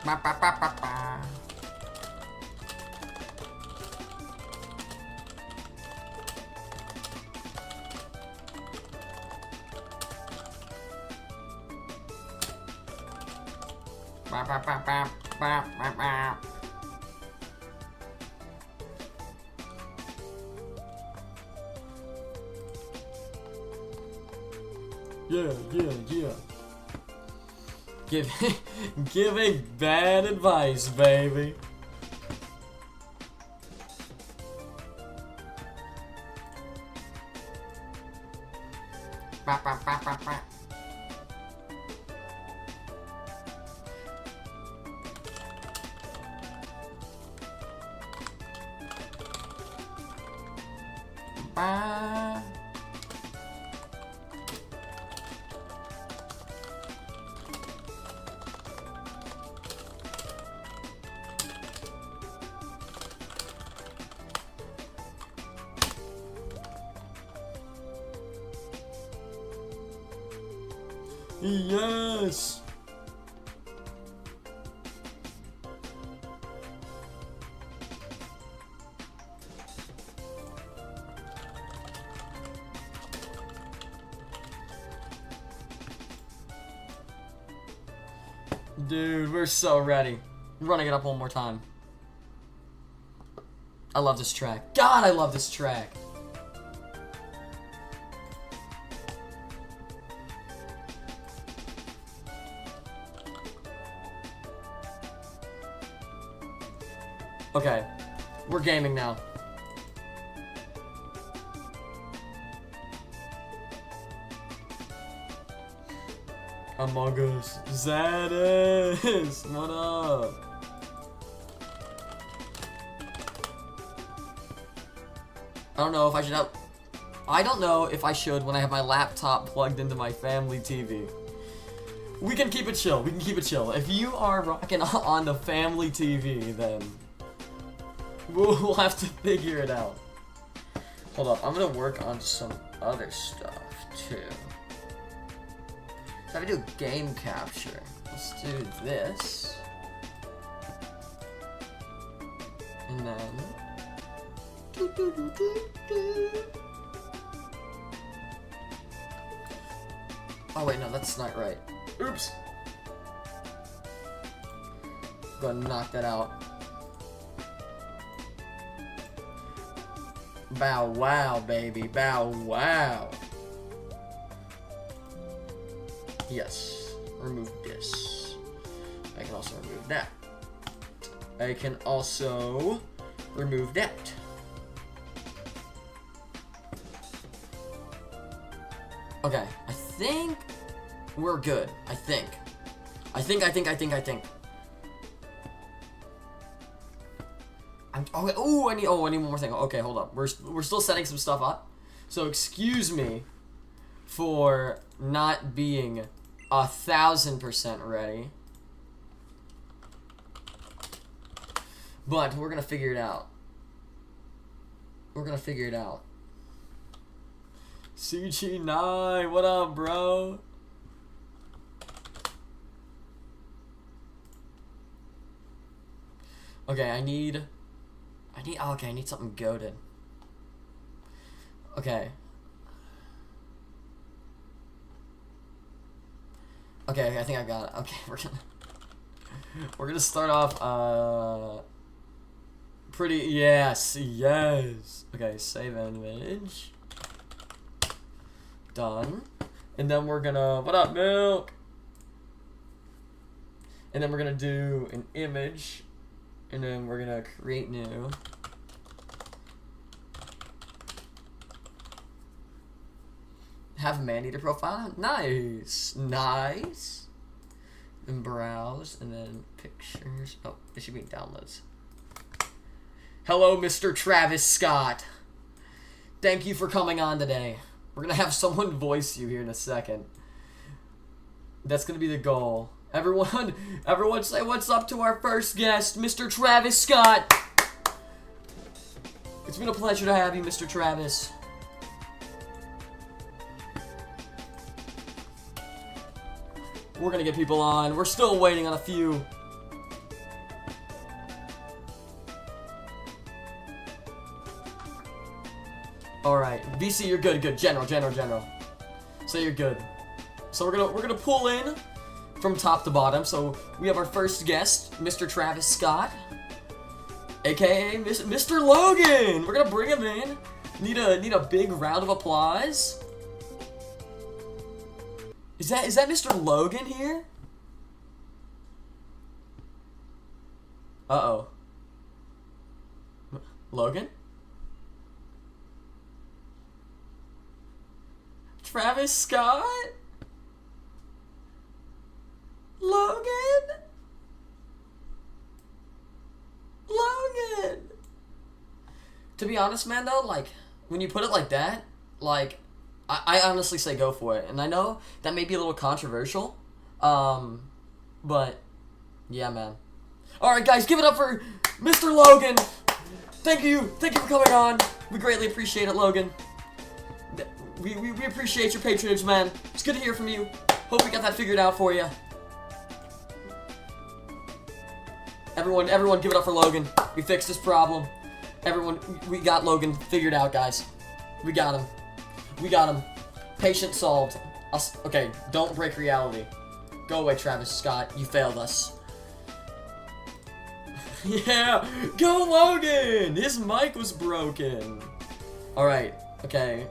Ba, ba, ba, ba, ba. Ba, ba, ba, ba, ba, ba, ba. Yeah. Giving bad advice, baby. Ba, ba, ba, ba, ba. Ba. Yes! Dude, we're so ready. I'm running it up one more time. I love this track. God, I love this track. Okay, we're gaming now. Among Us. Zadis! What up? I don't know if I should have... I don't know if I should when I have my laptop plugged into my family TV. We can keep it chill. We can keep it chill. If you are rocking on the family TV, then... we'll have to figure it out. Hold up, I'm gonna work on some other stuff too. So I do game capture. Let's do this. And then... oh wait, no, that's not right. Oops! Go ahead and knock that out. Bow wow, baby. Bow wow. Yes. Remove this. I can also remove that. I can also remove that. Okay. I think we're good. I think. I need one more thing. Okay, hold up. We're still setting some stuff up. So excuse me for not being 1000% ready. But we're gonna figure it out. CG9, what up, bro? Okay, I need something goated. Okay, I think I got it. Okay, we're gonna start off yes. Okay, save image. Done. And then we're gonna, what up, Milk? And then we're gonna do an image. And then we're gonna create new. Have Maneater profile. Nice. And browse, and then pictures. Oh, it should be in downloads. Hello, Mr. Travis Scott. Thank you for coming on today. We're gonna have someone voice you here in a second. That's gonna be the goal. Everyone say what's up to our first guest, Mr. Travis Scott. It's been a pleasure to have you, Mr. Travis. We're gonna get people on. We're still waiting on a few. Alright, VC, you're good, good. General. So you're good. So we're gonna pull in from top to bottom. So we have our first guest, Mr. Travis Scott, aka Mr. Logan. We're gonna bring him in. Need a big round of applause. Is that Mr. Logan here? Uh-oh. Logan? Travis Scott? Logan? Logan! To be honest, man, though, like, when you put it like that, like, I honestly say go for it. And I know that may be a little controversial, but, yeah, man. Alright, guys, give it up for Mr. Logan! Thank you for coming on. We greatly appreciate it, Logan. We appreciate your patronage, man. It's good to hear from you. Hope we got that figured out for you. Everyone give it up for Logan. We fixed this problem. Everyone, we got Logan figured out, guys. We got him. Patient solved. Okay, don't break reality. Go away, Travis Scott. You failed us. Yeah, go Logan! His mic was broken. Alright, okay.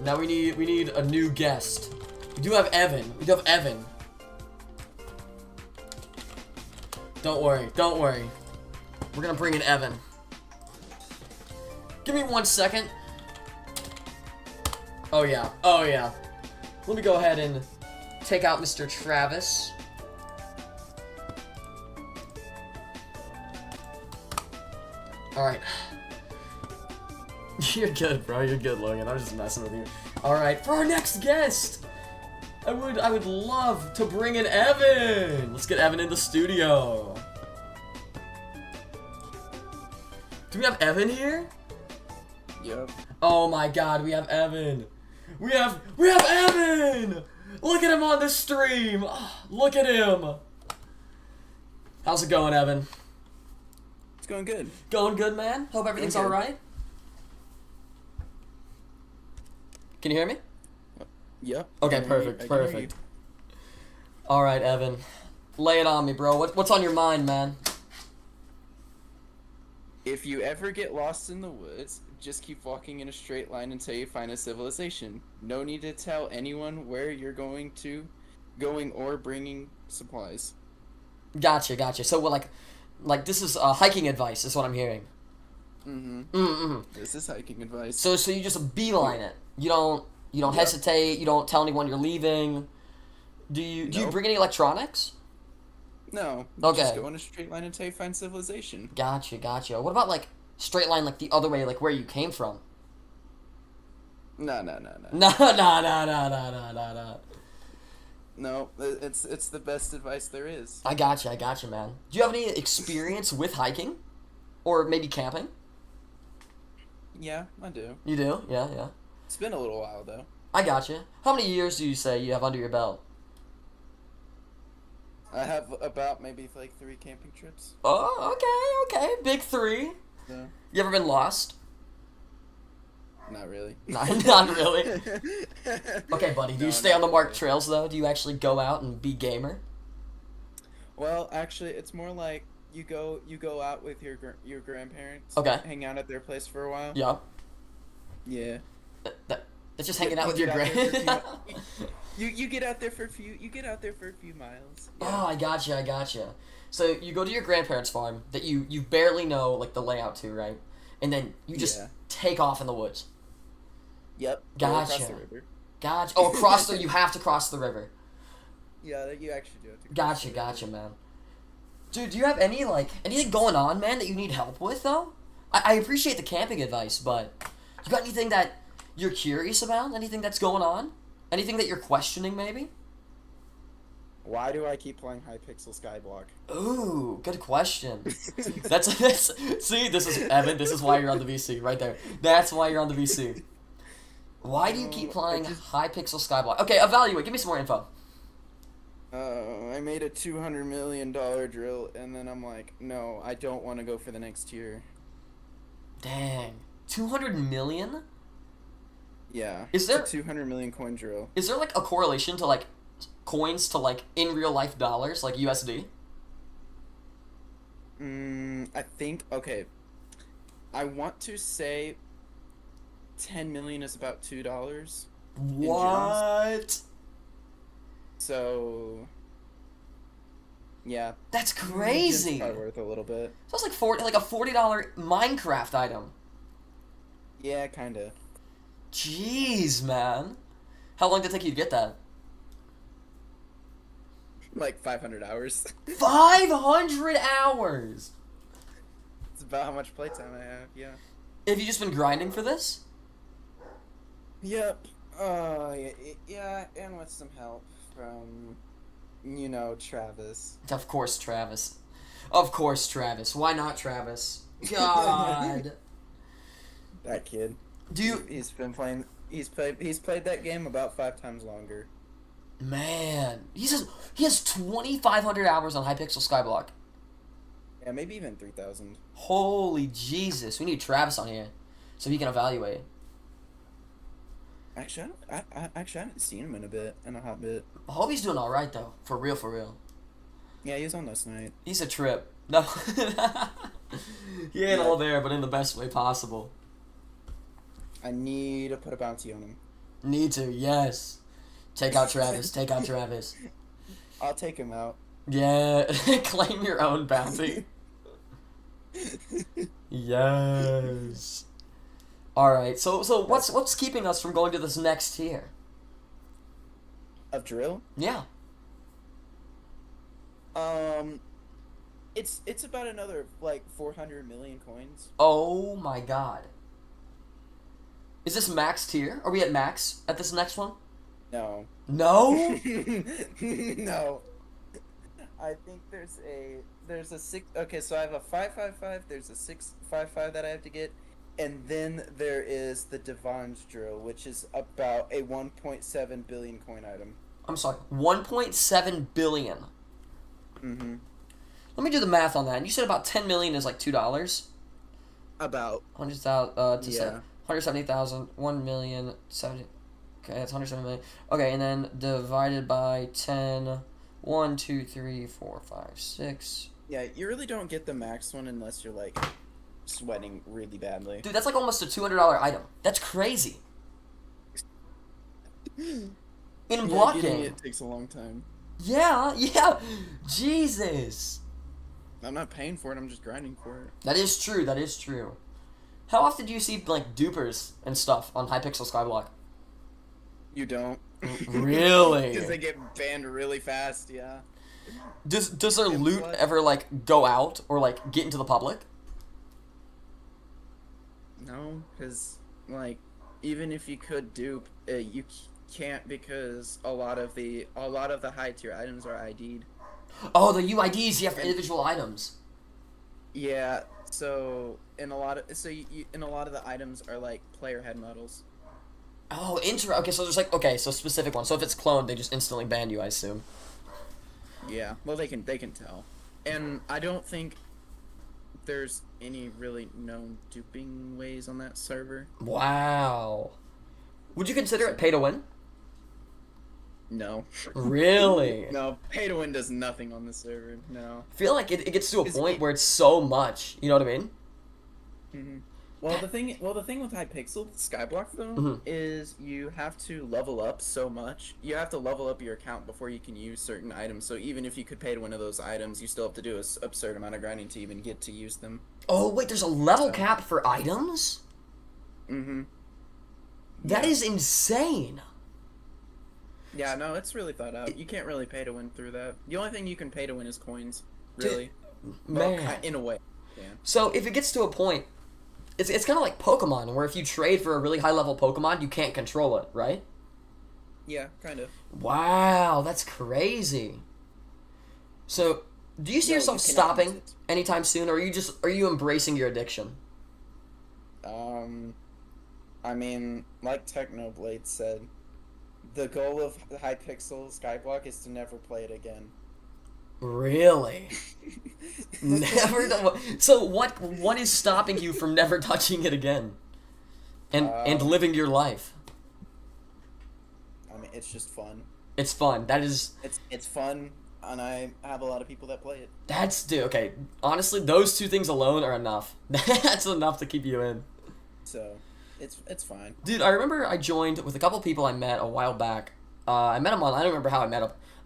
Now we need a new guest. We do have Evan. Don't worry. We're gonna bring in Evan. Give me 1 second. Oh yeah. Let me go ahead and take out Mr. Travis. Alright. You're good, bro. You're good, Logan. I'm just messing with you. Alright, for our next guest, I would love to bring in Evan. Let's get Evan in the studio. Do we have Evan here? Yep. Oh my god, we have Evan. We have Evan! Look at him on the stream. Oh, look at him. How's it going, Evan? It's going good. Going good, man? Hope everything's alright? Can you hear me? Yep. Okay, perfect. Alright, Evan. Lay it on me, bro. What's on your mind, man? If you ever get lost in the woods, just keep walking in a straight line until you find a civilization. No need to tell anyone where you're going or bringing supplies. Gotcha. So, well, like this is hiking advice, is what I'm hearing. This is hiking advice. So you just beeline it. You don't hesitate. You don't tell anyone you're leaving. Do you bring any electronics? No. Okay. Just go in a straight line until you find civilization. Gotcha. What about like straight line, like the other way, like where you came from? No. No, it's the best advice there is. I gotcha, man. Do you have any experience with hiking, or maybe camping? Yeah, I do. You do? Yeah. It's been a little while though. I gotcha. How many years do you say you have under your belt? I have about maybe like 3 camping trips. Oh, okay. Big 3. Yeah. You ever been lost? Not really. Not really. Okay, buddy. Do you stay on the marked trails though? Do you actually go out and be gamer? Well, actually, it's more like you go out with your grandparents. Okay. Hang out at their place for a while. Yeah. Yeah. That's just hanging out with your grand. You get out there for a few. You get out there for a few miles. Yeah. Oh, I gotcha. So you go to your grandparents' farm that you barely know like the layout to, right? And then you just take off in the woods. Yep. Gotcha. Across the river. Gotcha. Oh, you have to cross the river. Yeah, you actually do have to. Gotcha, man. Dude, do you have anything going on, man, that you need help with though? I appreciate the camping advice, but you got anything that you're curious about? Anything that's going on? Anything that you're questioning, maybe? Why do I keep playing Hypixel Skyblock? Ooh, good question. That's see, this is Evan. This is why you're on the VC right there. That's why you're on the VC. Why do you keep playing Hypixel Skyblock? Okay, evaluate. Give me some more info. I made a $200 million drill, and then I'm like, no, I don't want to go for the next tier. Dang, 200 million? Yeah. Is there- It's a 200 million coin drill. Is there like a correlation to like coins to like in real life dollars, like USD? I think, okay. I want to say 10 million is about $2. What? So, yeah. That's It's crazy. probably worth a little bit. So it's like a $40 Minecraft item. Yeah, kind of. Jeez, man. How long did it take you to get that? Like 500 hours. 500 hours. It's about how much playtime I have, yeah. Have you just been grinding for this? Yep. Yeah, and with some help from, Travis. Of course, Travis. Of course, Travis. Why not Travis? God. That kid. Do you... He's been playing. He's played that game about 5 times longer. Man. He has 2,500 hours on Hypixel Skyblock. Yeah, maybe even 3,000. Holy Jesus. We need Travis on here so he can evaluate. Actually, I haven't seen him in a hot bit. I hope he's doing alright, though. For real, for real. Yeah, he was on last night. He's a trip. No. He ain't Yeah. all there, but in the best way possible. I need to put a bounty on him. Need to, yes. Take out Travis. Take out Travis. I'll take him out. Yeah. Claim your own bounty. Yes. Alright, so what's keeping us from going to this next tier? Of drill? Yeah. It's about another like 400 million coins. Oh my god. Is this max tier? Are we at max at this next one? No. No? No. I think there's a 6. Okay, so I have a 555. There's a 655 that I have to get, and then there is the Devon's drill, which is about a 1.7 billion coin item. I'm sorry. 1.7 billion. Mm-hmm. Let me do the math on that. And you said about 10 million is like $2. About 100,000 yeah. 170,000, 1 million, 70. Okay, that's 170 million. Okay, and then divided by 10. 1, 2, 3, 4, 5, 6. Yeah, you really don't get the max one unless you're like sweating really badly. Dude, that's like almost a $200 item. That's crazy. In block Getting game. it takes a long time. Yeah. Jesus. I'm not paying for it. I'm just grinding for it. That is true. How often do you see like dupers and stuff on Hypixel Skyblock? You don't. Really? Because they get banned really fast. Yeah. Does their And loot what? ever like go out or like get into the public? No, because like even if you could dupe, you can't because a lot of the high tier items are ID'd. Oh, the UIDs you have for individual items. Yeah. So in a lot of the items are like player head models. Oh, okay, so there's like so specific ones. So if it's cloned, they just instantly ban you, I assume. Yeah. Well, they can tell, and I don't think there's any really known duping ways on that server. Wow. Would you consider it pay to win? No. Really? No, pay to win does nothing on the server. No. I feel like it gets to a Is point it- where it's so much. You know what I mean? Mm-hmm. Well, the thing with Hypixel Skyblock though Mhm. is you have to level up so much. You have to level up your account before you can use certain items. So even if you could pay to one of those items, you still have to do an absurd amount of grinding to even get to use them. Oh, wait, there's a level So- cap for items? Mm-hmm. That Yeah. is insane. Yeah, no, it's really thought out. You can't really pay to win through that. The only thing you can pay to win is coins, really. Well, Man. in a way. Yeah. So if it gets to a point, it's kind of like Pokemon, where if you trade for a really high level Pokemon, you can't control it, right? Yeah, kind of. Wow, that's crazy. So, do you see No, yourself you cannot stopping use it. anytime soon, or are you embracing your addiction? I mean, like Technoblade said, the goal of Hypixel Skyblock is to never play it again. Really? Never. So what is stopping you from never touching it again, and living your life? It's just fun. It's fun. That is. It's fun, and I have a lot of people that play it. Dude. Okay, honestly, those two things alone are enough. That's enough to keep you in. So, it's fine. Dude, I remember I joined with a couple people I met a while back. I met them on. I don't remember how I met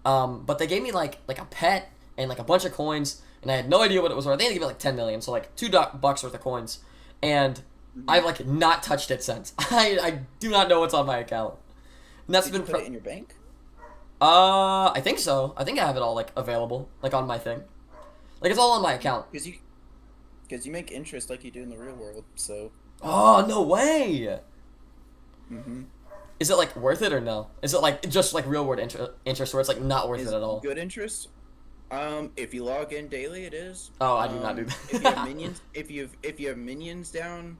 them. But they gave me like a pet and like a bunch of coins, and I had no idea what it was worth. I think they gave me like 10 million, so like $2 worth of coins, and I've like not touched it since. I do not know what's on my account. And that's Did been you put it in your bank? I think so. I think I have it all like available, like on my thing. Like it's all on my account. Because you make interest like you do in the real world. So. Oh no way! Mm-hmm. Is it like worth it or no? Is it like just like real world interest where it's like not worth it at all? Good interest. If you log in daily, it is. Oh, I do not do that. If you have minions, if you have minions down,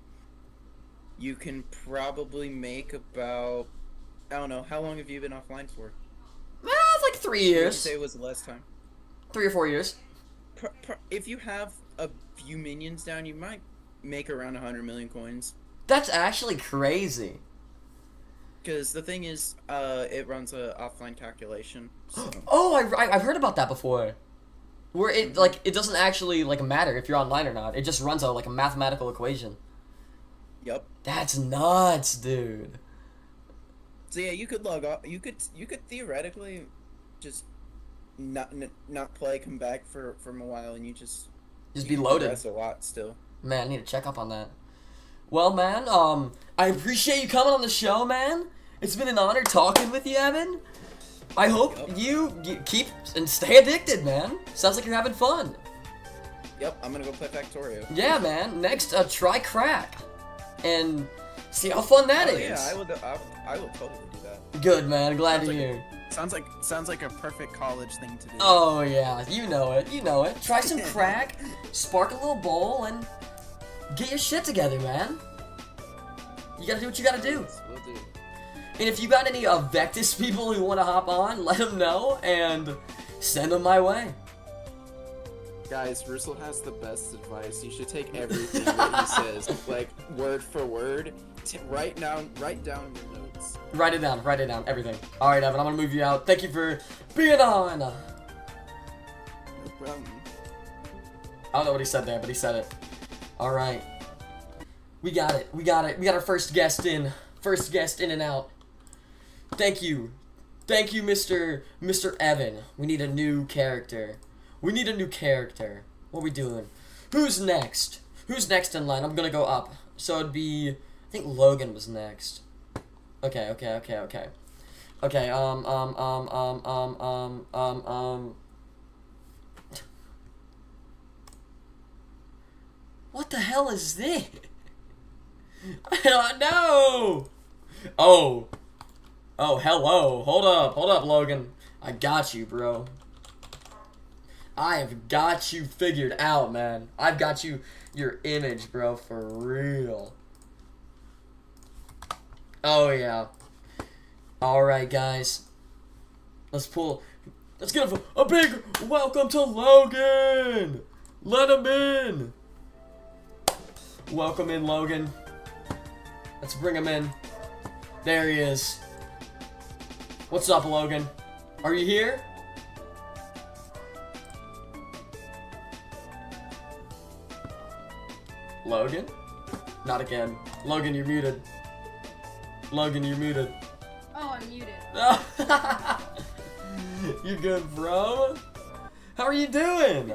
you can probably make about. I don't know. How long have you been offline for? It's like 3 years. What did you say was the last time? 3 or 4 years. If you have a few minions down, you might make around 100 million coins. That's actually crazy. Because the thing is, it runs a offline calculation. So. Oh, I've heard about that before. Where it like it doesn't actually like matter if you're online or not. It just runs a like a mathematical equation. Yep. That's nuts, dude. So yeah, you could log off. You could theoretically just not play, come back from a while, and you be loaded. Progress a lot still. Man, I need to check up on that. Well, man, I appreciate you coming on the show, man. It's been an honor talking with you, Evan. I hope you keep and stay addicted, man. Sounds like you're having fun. Yep, I'm gonna go play Factorio. Yeah, man. Next, try crack, and see how fun that is. Yeah, I will totally do that. Good, man. Glad to hear. Sounds like a perfect college thing to do. Oh yeah, you know it. You know it. Try some crack, spark a little bowl, and get your shit together, man. You gotta do what you gotta do. Will do. And if you got any Vectis people who want to hop on, let them know and send them my way. Guys, Russell has the best advice. You should take everything that he says, like word for word. Write down your notes. Write it down, everything. All right, Evan, I'm gonna move you out. Thank you for being on. No problem. I don't know what he said there, but he said it. All right, we got it. We got our first guest in. First guest in and out. Thank you, Mr. Evan. We need a new character. What are we doing? Who's next? Who's next in line? I'm gonna go up. So it'd be, I think Logan was next. Okay. What the hell is this? I don't know. Oh, hello. Hold up, Logan. I got you, bro. I have got you figured out, man. I've got your image, bro, for real. Oh, yeah. Alright, guys. Let's give a big welcome to Logan! Let him in! Welcome in, Logan. Let's bring him in. There he is. What's up, Logan? Are you here? Logan? Not again. Logan, you're muted. Logan, you're muted. Oh, I'm muted. You good, bro? How are you doing?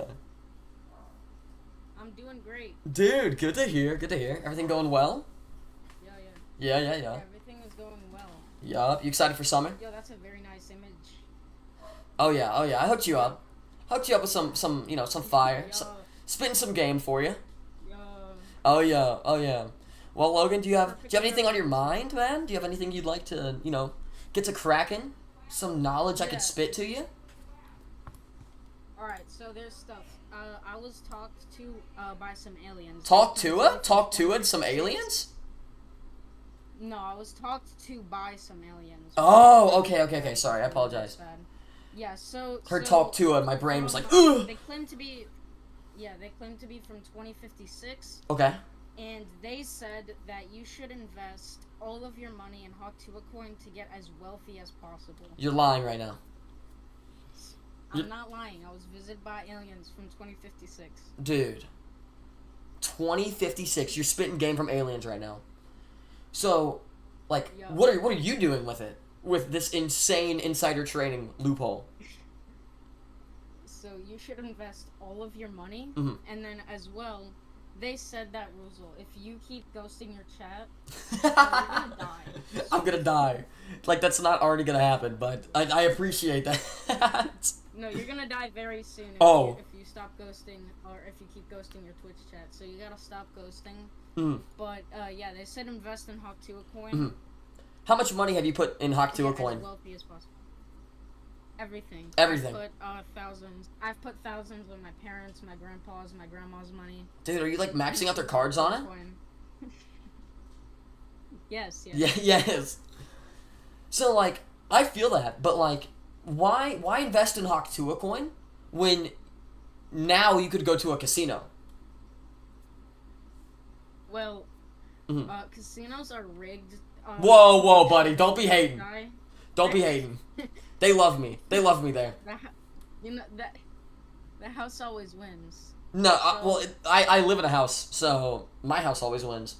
I'm doing great. Dude, good to hear. Everything going well? Yeah. Yeah. Everything is going well. Yup. You excited for summer? Yo, that's a very nice image. Oh yeah. I hooked you up. With some fire. Yo. Spitting some game for you. Yo. Oh yeah. Well, Logan, do you have anything on your mind, man? Do you have anything you'd like to, get to cracking? Some knowledge I could spit to you? Alright, so there's stuff. I was talked to by some aliens. Talk to it? Some aliens? No, I was talked to by some aliens. Oh, okay. Sorry, I apologize. Yeah, so... Heard talk to it, my brain was like, ugh! They claim to be from 2056. Okay. and they said that you should invest all of your money in Hawk Tuah coin to get as wealthy as possible. You're lying right now. I'm not lying. I was visited by aliens from 2056. Dude. 2056. You're spitting game from aliens right now. So, like, Yo. what are you doing with it? With this insane insider trading loophole? So you should invest all of your money, Mhm. and then as well, they said that Ruzel, if you keep ghosting your chat, you're gonna die. I'm gonna die. Like, that's not already gonna happen, but I appreciate that. No, you're gonna die very soon if you stop ghosting, or if you keep ghosting your Twitch chat. So you gotta stop ghosting. Mhm. But yeah, they said invest in Hawk Tuah coin. Mhm. How much money have you put in Hawk Tuah As coin? wealthy as possible. Everything. Everything. I've put thousands. I've put thousands with my parents, my grandpa's, my grandma's money. Dude, are you like maxing out their cards on it? Coin. Yes. Yeah, yes. So like, I feel that, but like, why invest in Hawk Tuah coin when now you could go to a casino? Well, Mhm. Casinos are rigged. Whoa, buddy, don't be hating. Guy. Don't be hating. They love me. They love me there. You know that the house always wins. No, So- I live in a house, so my house always wins.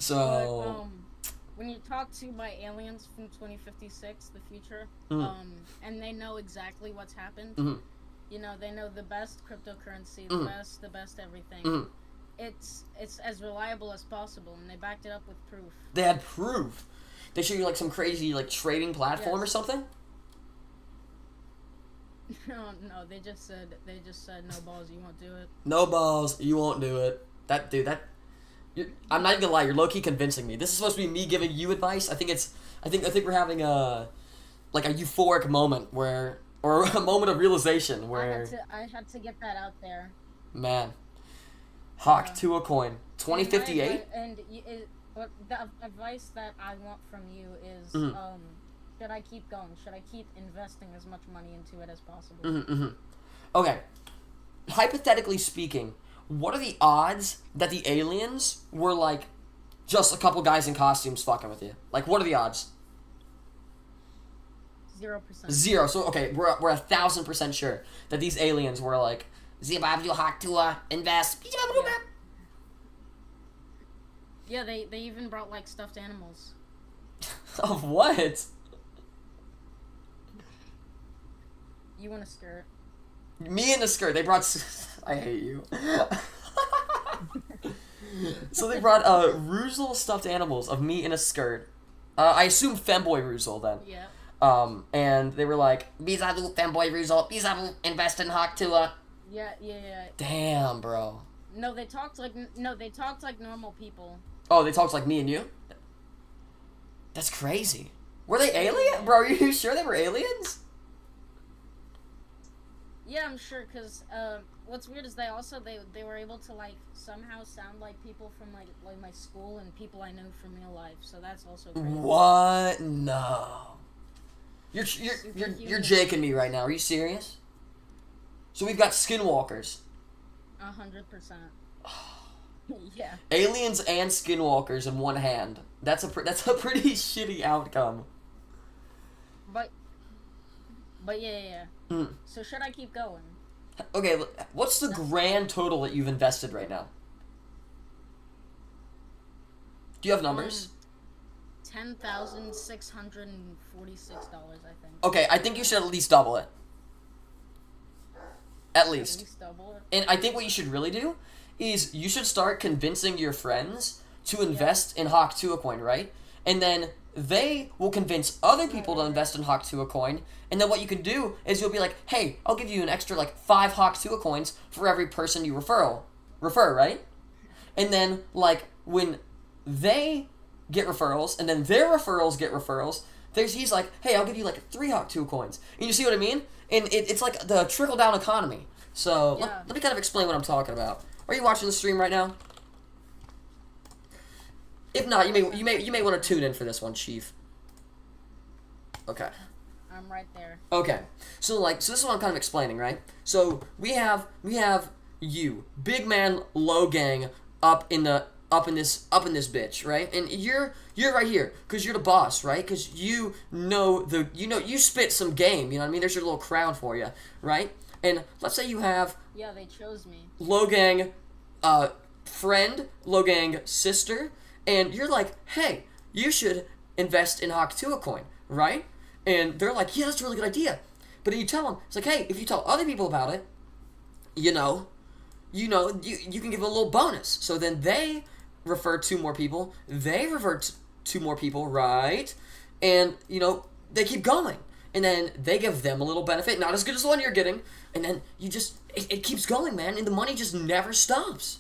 So, But, when you talk to by aliens from 2056, the future, Mhm. and they know exactly what's happened. Mhm. You know, they know the best cryptocurrency, Mhm. the best everything. Mhm. It's as reliable as possible, and they backed it up with proof. they had proof. They showed you like some crazy like trading platform or Yes. something. No, they just said no balls, you won't do it. No balls, you won't do it. I'm not even gonna lie, you're low key convincing me. This is supposed to be me giving you advice. I think we're having a euphoric moment or a moment of realization where I had to get that out there. man, Hawk Yeah. Tuah coin 2058. But the advice that I want from you is, Mhm. should I keep going? Should I keep investing as much money into it as possible? Mm-hmm. Okay, hypothetically speaking, what are the odds that the aliens were like just a couple guys in costumes fucking with you? Like, what are the odds? 0%. 0. So okay, we're 1,000% sure that these aliens were like, Zimbabwe Hawk Tuah invest. Yeah, they even brought like stuffed animals. Of what? You want a skirt? Me in a skirt. They brought. I hate you. So they brought Ruzel stuffed animals of me in a skirt. I assume femboy Ruzel then. Yeah. And they were like, Bizabu femboy Ruzel, Bizabu invest in Hawk Tuah. Yeah. Damn, bro. No, they talked like normal people. Oh, they talked like me and you? That's crazy. Were they alien? Bro, are you sure they were aliens? Yeah, I'm sure, cause what's weird is they were able to like somehow sound like people from like my school and people I know from real life. So that's also crazy. What? No. You're Superhuman. jaking me right now. Are you serious? So we've got skinwalkers. 100%. Yeah. Aliens and skinwalkers in one hand. That's a pretty shitty outcome. But yeah. Mm. So should I keep going? Okay, what's the grand total that you've invested right now? Do you have numbers? $10,646, I think. Okay, I think you should at least double it. At At least. least double it. And I think what you should really do is you should start convincing your friends to invest in Hawk Tuah coin, right? And then they will convince other people to invest in Hawk Tuah coin. And then what you can do is you'll be like, hey, I'll give you an extra like 5 Hawk Tuah coins for every person you refer, right? And then like when they get referrals and then their referrals get referrals, he's like, hey, I'll give you like 3 Hawk Tuah coins. And you see what I mean? And it's like the trickle down economy. So Yeah. let me kind of explain what I'm talking about. Are you watching the stream right now? If not, you may want to tune in for this one, Chief. Okay. I'm right there. Okay. So this is what I'm kind of explaining, right? So we have you, big man, low gang, up in this bitch, right? And you're right here because you're the boss, right? Because you spit some game, you know what I mean? There's your little crown for you, right? And let's say you have Yeah, they chose me. low gang friend, low gang sister, and you're like, hey, you should invest in Haktua coin, right? And they're like, yeah, that's a really good idea. But then you tell them, it's like, hey, if you tell other people about it, you can give a little bonus. So then they refer to more people, they revert to more people, right? And, they keep going. And then they give them a little benefit, not as good as the one you're getting. And then it keeps going, man, and the money just never stops.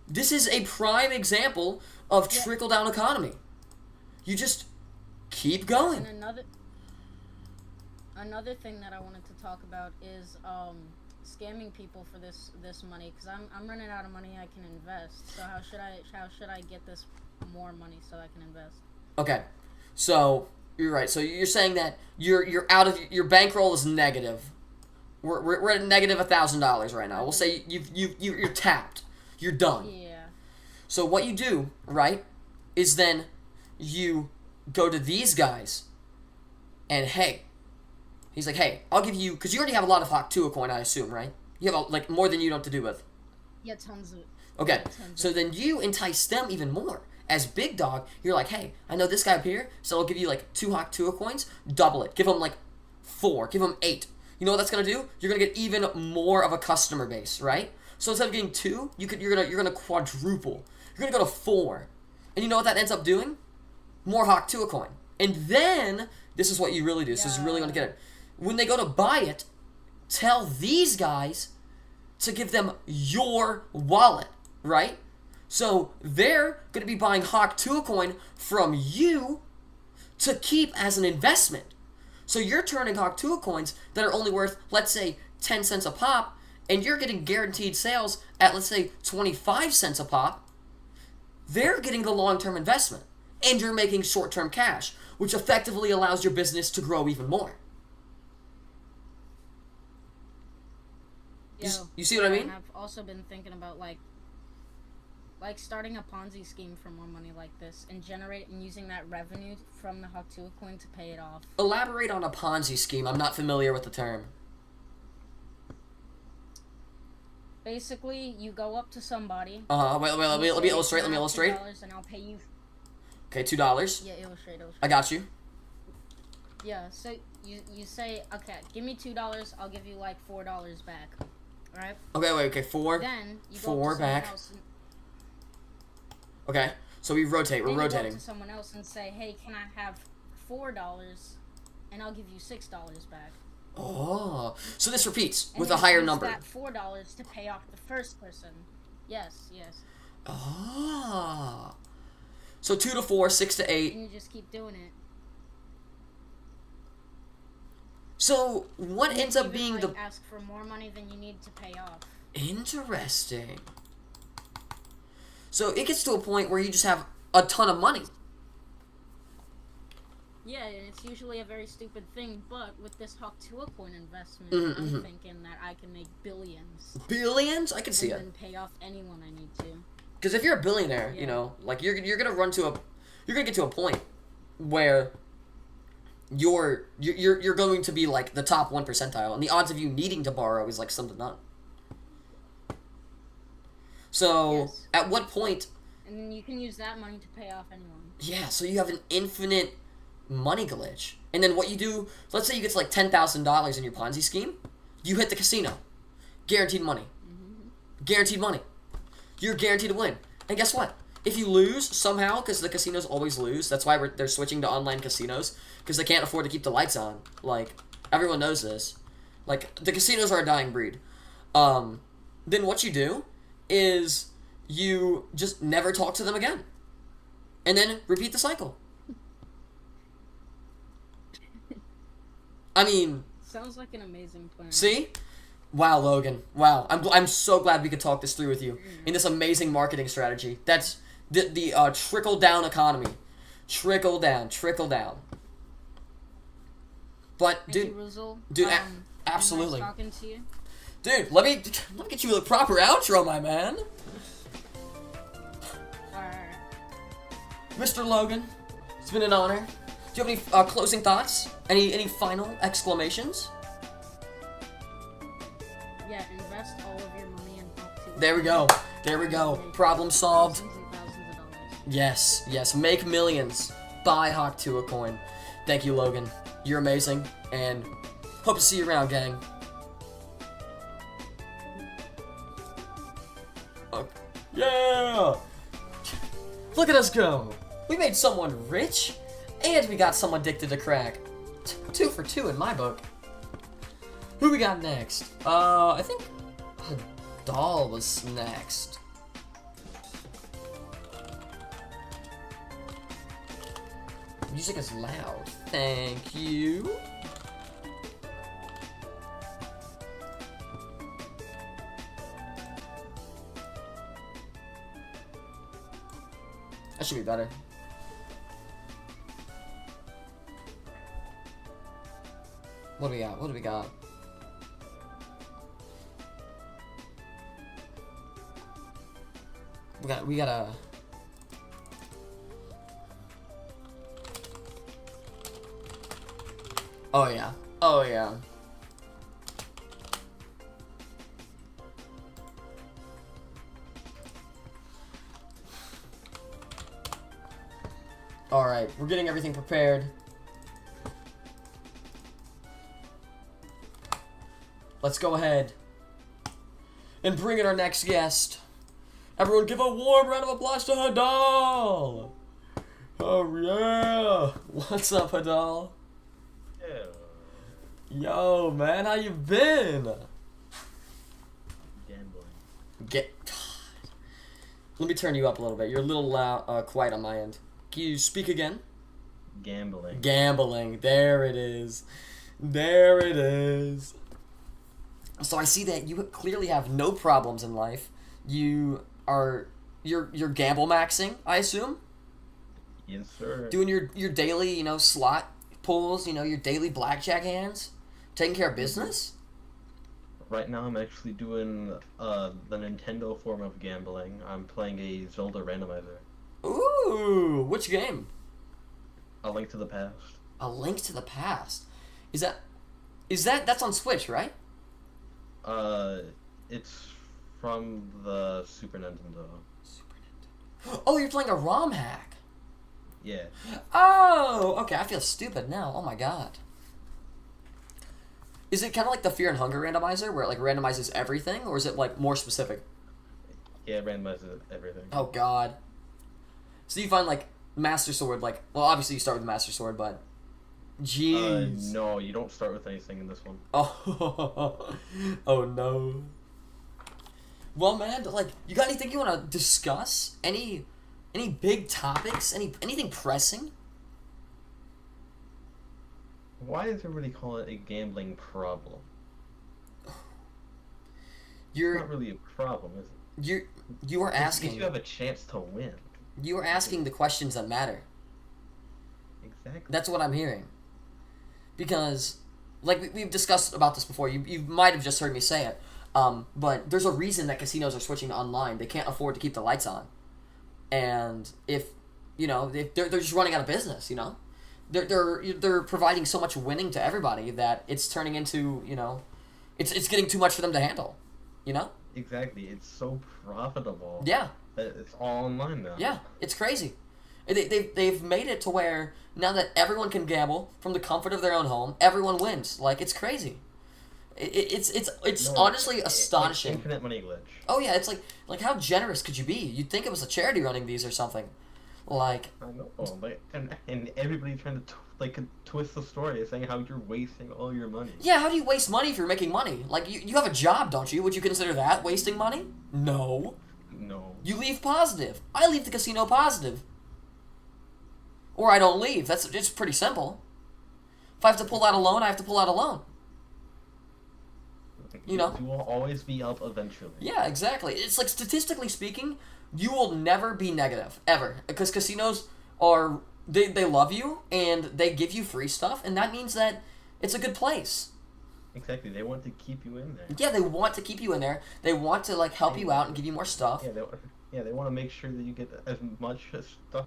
This is a prime example of trickle-down economy. You just keep going. And another thing that I wanted to talk about is scamming people for this money, because I'm running out of money I can invest. So how should I get this more money so I can invest? Okay, so you're right. So you're saying that you're out of your bankroll is negative. We're at negative $1,000 right now. We'll say you're tapped. You're done. Yeah. So what you do, right, is then you go to these guys, and hey, he's like, hey, I'll give you, because you already have a lot of Haktua coin, I assume, right? You have more than you know what to do with. Yeah, tons of it. Okay, Yeah, so then you entice them even more. As big dog, you're like, hey, I know this guy up here, so I'll give you 2 Haktua coins, double it. Give him 4, give him 8. You know what that's gonna do? You're gonna get even more of a customer base, right? So instead of getting 2, you're gonna quadruple. You're gonna go to 4. And you know what that ends up doing? More Haktua coin. And then, this is what you really do. This is really gonna get it. When they go to buy it, tell these guys to give them your wallet, right? So they're going to be buying Haktua coin from you to keep as an investment. So you're turning Haktua coins that are only worth, let's say, 10 cents a pop, and you're getting guaranteed sales at, let's say, 25 cents a pop. They're getting the long-term investment, and you're making short-term cash, which effectively allows your business to grow even more. You see what I mean? And I've also been thinking about like starting a Ponzi scheme for more money like this and using that revenue from the Haktua coin to pay it off. Elaborate on a Ponzi scheme. I'm not familiar with the term. Basically, you go up to somebody. Wait, let me illustrate. Let me illustrate. $2 and I'll pay you. Okay, $2. Yeah, illustrate. I got you. Yeah, so you say, okay, give me $2. I'll give you $4 back. Right? Okay, 4. Then you go 4 up to back. Okay, so we rotate. We're rotating. You go up to someone else and say, hey, can I have $4 and I'll give you $6 back. Oh, so this repeats And with a higher use number. That $4 to pay off the first person. Yes. Oh. So 2 to 4, 6 to 8. And you just keep doing it. So what ends up being the ask for more money than you need to pay off. Interesting. So it gets to a point where you just have a ton of money. Yeah, and it's usually a very stupid thing, but with this Haktua coin investment, Mm-hmm. I'm thinking that I can make billions. Billions? I can see and it. then pay off anyone I need to. Because if you're a billionaire, Yeah. you know, you're gonna get to a point where you're going to be the top 1 percentile, and the odds of you needing to borrow is slim to none. So Yes. at what point? And then you can use that money to pay off anyone. Yeah, so you have an infinite money glitch, and then what you do? Let's say you get to $10,000 in your Ponzi scheme, you hit the casino, guaranteed money, guaranteed money. You're guaranteed to win, and guess what? If you lose somehow, because the casinos always lose, that's why they're switching to online casinos, because they can't afford to keep the lights on. Everyone knows this. The casinos are a dying breed. Then what you do is you just never talk to them again. And then repeat the cycle. I mean... Sounds like an amazing plan. See? Wow, Logan. Wow. I'm so glad we could talk this through with you in this amazing marketing strategy. That's the trickle-down economy. Trickle down. But, Thank you, Ruzel. dude, absolutely. Nice talking to you. Dude, let me get you the proper outro, my man. Alright. Mr. Logan, it's been an honor. Do you have any closing thoughts? Any final exclamations? Yeah, invest all of your money in Hawk 2. There we go. There we go. Problem solved. Thousands and thousands of dollars. Yes, yes. Make millions. Buy Hawk 2 a coin. Thank you, Logan. You're amazing, and hope to see you around, gang. Okay. Yeah! Look at us go! We made someone rich, and we got someone addicted to crack. 2 for 2 in my book. Who we got next? I think Doll was next. Music is loud. Thank you. That should be better. What do we got? What do we got? We got a... Oh yeah. Oh yeah. Alright, we're getting everything prepared. Let's go ahead and bring in our next guest. Everyone give a warm round of applause to Hadal! Oh yeah! What's up, Hadal? Yo, man, how you been? Gambling. Let me turn you up a little bit. You're a little loud, quiet on my end. Can you speak again? Gambling. Gambling. There it is. There it is. So I see that you clearly have no problems in life. You're gamble maxing, I assume? Yes, sir. Doing your daily, slot pulls, your daily blackjack hands? Taking care of business? Right now I'm actually doing the Nintendo form of gambling. I'm playing a Zelda randomizer. Ooh, which game? A Link to the Past. A Link to the Past. That's on Switch, right? It's from the Super Nintendo. Oh, you're playing a ROM hack. Yeah. Oh, okay. I feel stupid now. Oh my god. Is it kind of like the Fear and Hunger randomizer, where it like randomizes everything, or is it like more specific? Yeah, it randomizes everything. Oh god. So you find like Master Sword, like, well, obviously you start with Master Sword, but jeez. No, you don't start with anything in this one. Oh, oh no. Well, man, like, you got anything you want to discuss? Any big topics? Anything pressing? Why does everybody call it a gambling problem? It's not really a problem, is it? You are Because asking. you have a chance to win. You are asking the questions that matter. Exactly. That's what I'm hearing. Because, like, we've discussed about this before. You might have just heard me say it. But there's a reason that casinos are switching to online. They can't afford to keep the lights on. And if they're just running out of business, They're providing so much winning to everybody that it's turning into, it's getting too much for them to handle, Exactly. It's so profitable. Yeah. That it's all online now. Yeah, it's crazy. They've made it to where now that everyone can gamble from the comfort of their own home, everyone wins. Like, it's crazy. It's honestly astonishing. Like infinite money glitch. Oh yeah, it's like how generous could you be? You'd think it was a charity running these or something. Like, I know, and everybody trying to twist the story, saying how you're wasting all your money. yeah, how do you waste money if you're making money? Like, you have a job, don't you? Would you consider that wasting money? No. No. You leave positive. I leave the casino positive. Or I don't leave. It's pretty simple. If I have to pull out a loan, I have to pull out a loan. You will always be up eventually. Yeah, exactly. It's like, statistically speaking, you will never be negative, ever. Because casinos are, they love you, and they give you free stuff, and that means that it's a good place. Exactly. They want to keep you in there. Yeah, they want to keep you in there. They want to like help you out and give you more stuff. Yeah, they want to make sure that you get as much stuff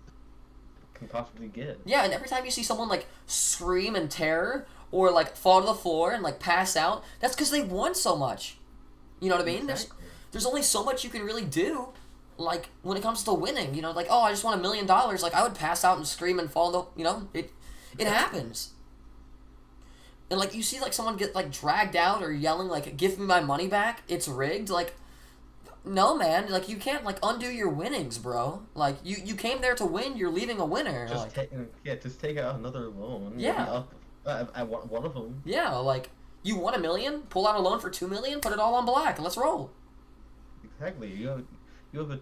can possibly get. Yeah, and every time you see someone like scream in terror or like fall to the floor and like pass out, that's because they won so much. You know what I mean? Exactly. There's only so much you can really do, like when it comes to winning. You know, like oh, I just won $1 million. Like I would pass out and scream and fall. You know, it happens. And like you see like someone get like dragged out or yelling like "Give me my money back," it's rigged. Like no man, like you can't like undo your winnings, bro. Like you came there to win. You're leaving a winner. Just just take out another loan. Yeah. I want one of them. Yeah, like you won $1 million, pull out a loan for $2 million, put it all on black, and let's roll. Exactly. You have a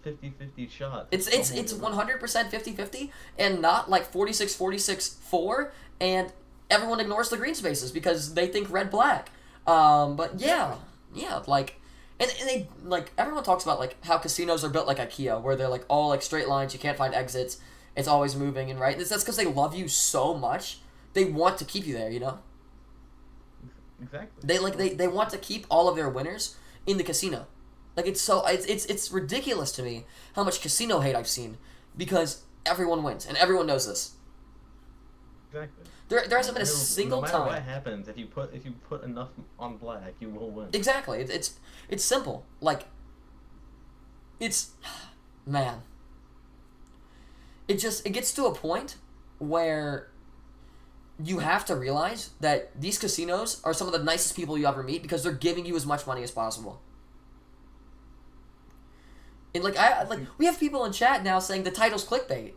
50-50 shot. It's 100% 50-50 and not like 46-46-4 and everyone ignores the green spaces because they think red black. But yeah, like and they like everyone talks about like how casinos are built like IKEA where they're like all like straight lines, you can't find exits, it's always moving and right. That's because they love you so much. They want to keep you there, you know? Exactly. They want to keep all of their winners in the casino. Like it's ridiculous to me how much casino hate I've seen because everyone wins and everyone knows this. Exactly. There hasn't been a single time. time. No matter what happens, if you put enough on black, you will win. Exactly. It's simple. Like it's man. It gets to a point where you have to realize that these casinos are some of the nicest people you ever meet because they're giving you as much money as possible. And we have people in chat now saying the title's clickbait.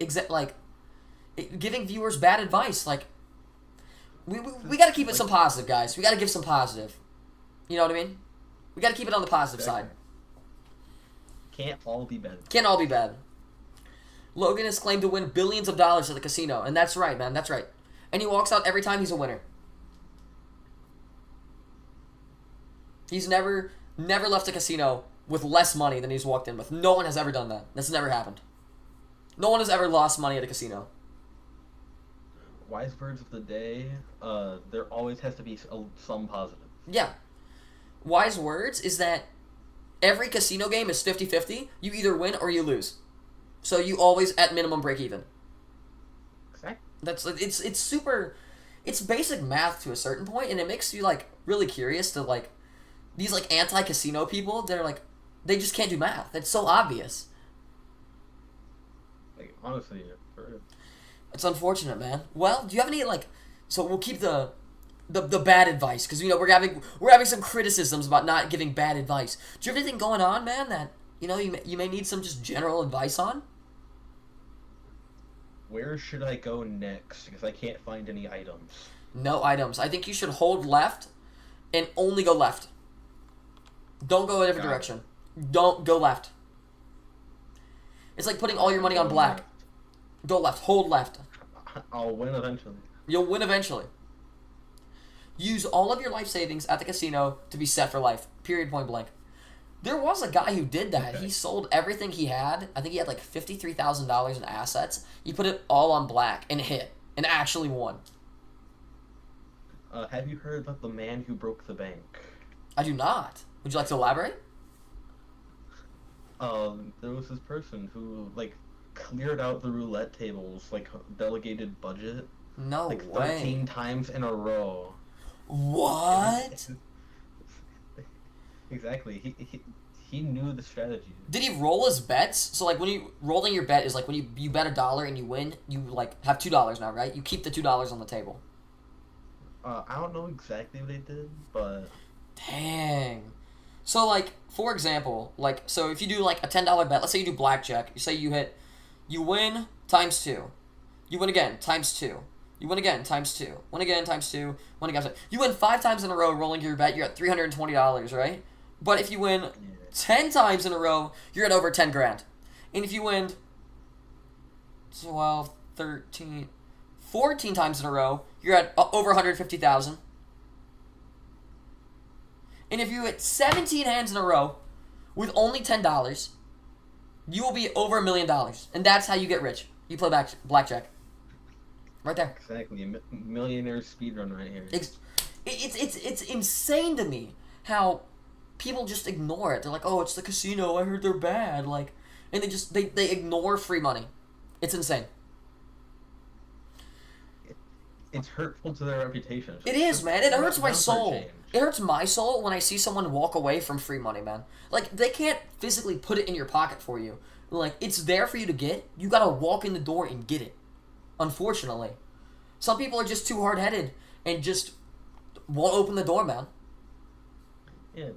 Giving viewers bad advice. Like we got to keep it some positive, guys. We got to give some positive. You know what I mean? We got to keep it on the positive side. Can't all be bad. Can't all be bad. Logan has claimed to win billions of dollars at the casino, and that's right, man. That's right. And he walks out every time he's a winner. He's never left a casino with less money than he's walked in with. No one has ever done that. That's never happened. No one has ever lost money at a casino. Wise words of the day, there always has to be some positive. Yeah. Wise words is that every casino game is 50-50. You either win or you lose. So you always, at minimum, break even. Exactly. It's super... It's basic math to a certain point, and it makes you, like, really curious to, like... These, like, anti-casino people, they're, like... They just can't do math. It's so obvious. Like, honestly, for... It's unfortunate, man. Well, do you have any, like... So we'll keep the bad advice, because, you know, we're having some criticisms about not giving bad advice. Do you have anything going on, man, that, you know, you may need some just general advice on? Where should I go next? Because I can't find any items. No items. I think you should hold left and only go left. Don't go a different direction. Don't go left. It's like putting all your money on black. Go left. Hold left. I'll win eventually. You'll win eventually. Use all of your life savings at the casino to be set for life. Period, point blank. There was a guy who did that. Okay. He sold everything he had. I think he had like $53,000 in assets. He put it all on black and hit and actually won. Have you heard about the man who broke the bank? I do not. Would you like to elaborate? There was this person who, like, cleared out the roulette tables, like, delegated budget. No like, way. 13 times in a row. What? Exactly. He knew the strategy. Did he roll his bets? So, like, when you... Rolling your bet is, like, when you bet $1 and you win, you, like, have $2 now, right? You keep the $2 on the table. I don't know exactly what they did, but... Dang. So, like, for example, like, so if you do, like, a $10 bet, let's say you do blackjack, you say you win times 2. You win again, times 2. You win again, times 2. Win again, times 2. Win again, times 2. You win 5 times in a row rolling your bet, you're at $320, right? But if you win 10 times in a row, you're at over 10 grand. And if you win 12, 13, 14 times in a row, you're at over 150,000. And if you hit 17 hands in a row with only $10, you will be over $1 million. And that's how you get rich. You play blackjack. Right there. Exactly. Millionaire speedrun right here. It's insane to me how people just ignore it. They're like, oh, it's the casino. I heard they're bad. Like, and they ignore free money. It's insane. It's hurtful to their reputation. It is, man. It hurts my Not for soul. change. It hurts my soul when I see someone walk away from free money, man. Like, they can't physically put it in your pocket for you. Like, it's there for you to get. You gotta walk in the door and get it. Unfortunately. Some people are just too hard-headed and just won't open the door, man. Yeah.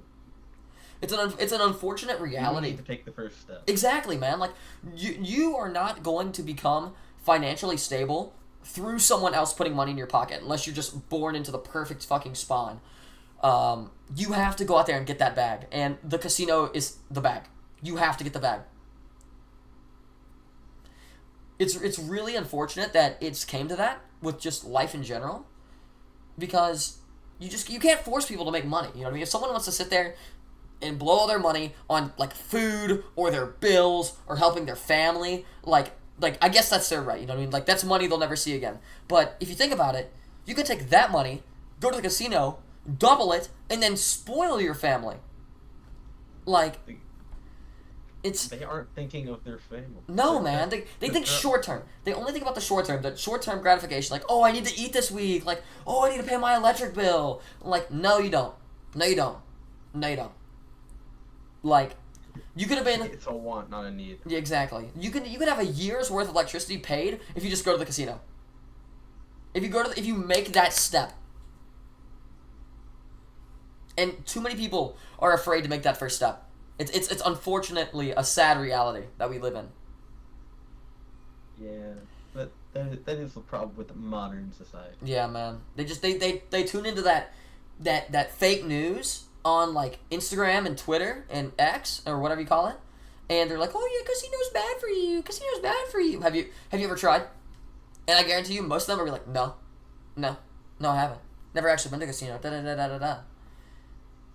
It's an unfortunate reality. You need to take the first step. Exactly, man. Like, you are not going to become financially stable through someone else putting money in your pocket unless you're just born into the perfect fucking spawn. You have to go out there and get that bag, and the casino is the bag. You have to get the bag. It's really unfortunate that it's came to that with just life in general, because you can't force people to make money. You know what I mean? If someone wants to sit there and blow all their money on like food or their bills or helping their family, like I guess that's their right. You know what I mean? Like, that's money they'll never see again. But if you think about it, you could take that money, go to the casino, double it, and then spoil your family. Like, it's... They aren't thinking of their family. No, man. They think short term. They only think about the short term gratification. Like, oh, I need to eat this week. Like, oh, I need to pay my electric bill. Like, no, you don't. No, you don't. No, you don't. Like, you could have been... It's a want, not a need. Yeah, exactly. You could have a year's worth of electricity paid if you just go to the casino. If you make that step. And too many people are afraid to make that first step. It's unfortunately a sad reality that we live in. Yeah, but that is the problem with modern society. Yeah, man. They tune into that fake news on like Instagram and Twitter and X or whatever you call it, and they're like, "Oh yeah, casino's bad for you. Casino's bad for you." Have you ever tried? And I guarantee you, most of them are like, "No, I haven't. Never actually been to a casino." Da da da da da da.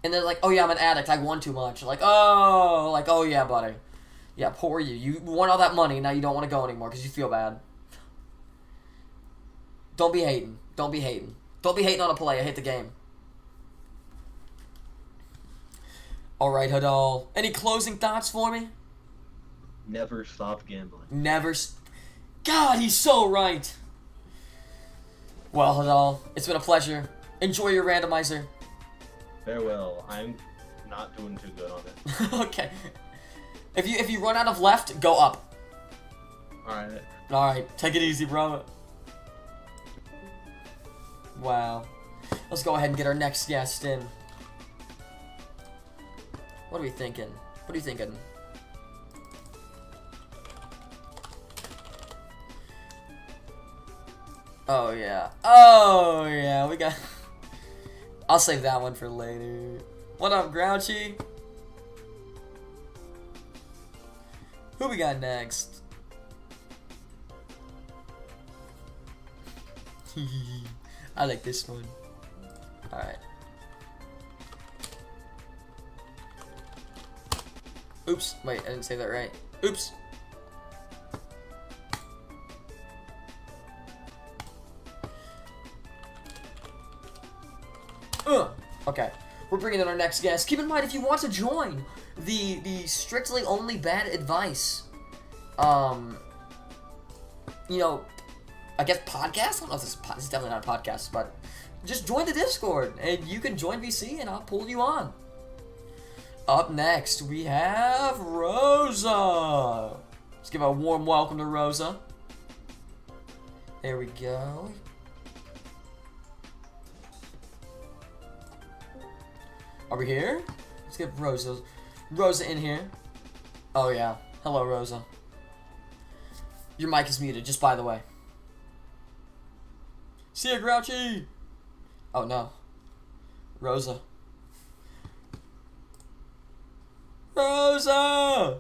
And they're like, "Oh yeah, I'm an addict. I won too much." Oh yeah, buddy. Yeah, poor you. You won all that money. Now you don't want to go anymore because you feel bad. Don't be hating. Don't be hating. Don't be hating on a play. I hate the game. Alright, Hadal. Any closing thoughts for me? Never stop gambling. God, he's so right. Well, Hadal, it's been a pleasure. Enjoy your randomizer. Farewell. I'm not doing too good on it. Okay. If you run out of left, go up. Alright. Alright, take it easy, bro. Wow. Let's go ahead and get our next guest in. What are we thinking? What are you thinking? Oh yeah, we got... I'll save that one for later. What up, Grouchy? Who we got next? I like this one. Alright. Oops, wait, I didn't say that right. Oops. Okay, we're bringing in our next guest. Keep in mind, if you want to join the strictly only bad advice, you know, I guess podcast? I don't know if this is definitely not a podcast, but just join the Discord, and you can join VC, and I'll pull you on. Up next, we have Rosa. Let's give a warm welcome to Rosa. There we go. Are we here? Let's get Rosa in here. Oh yeah. Hello, Rosa. Your mic is muted, just by the way. See ya, Grouchy! Oh no. Rosa. Rosa!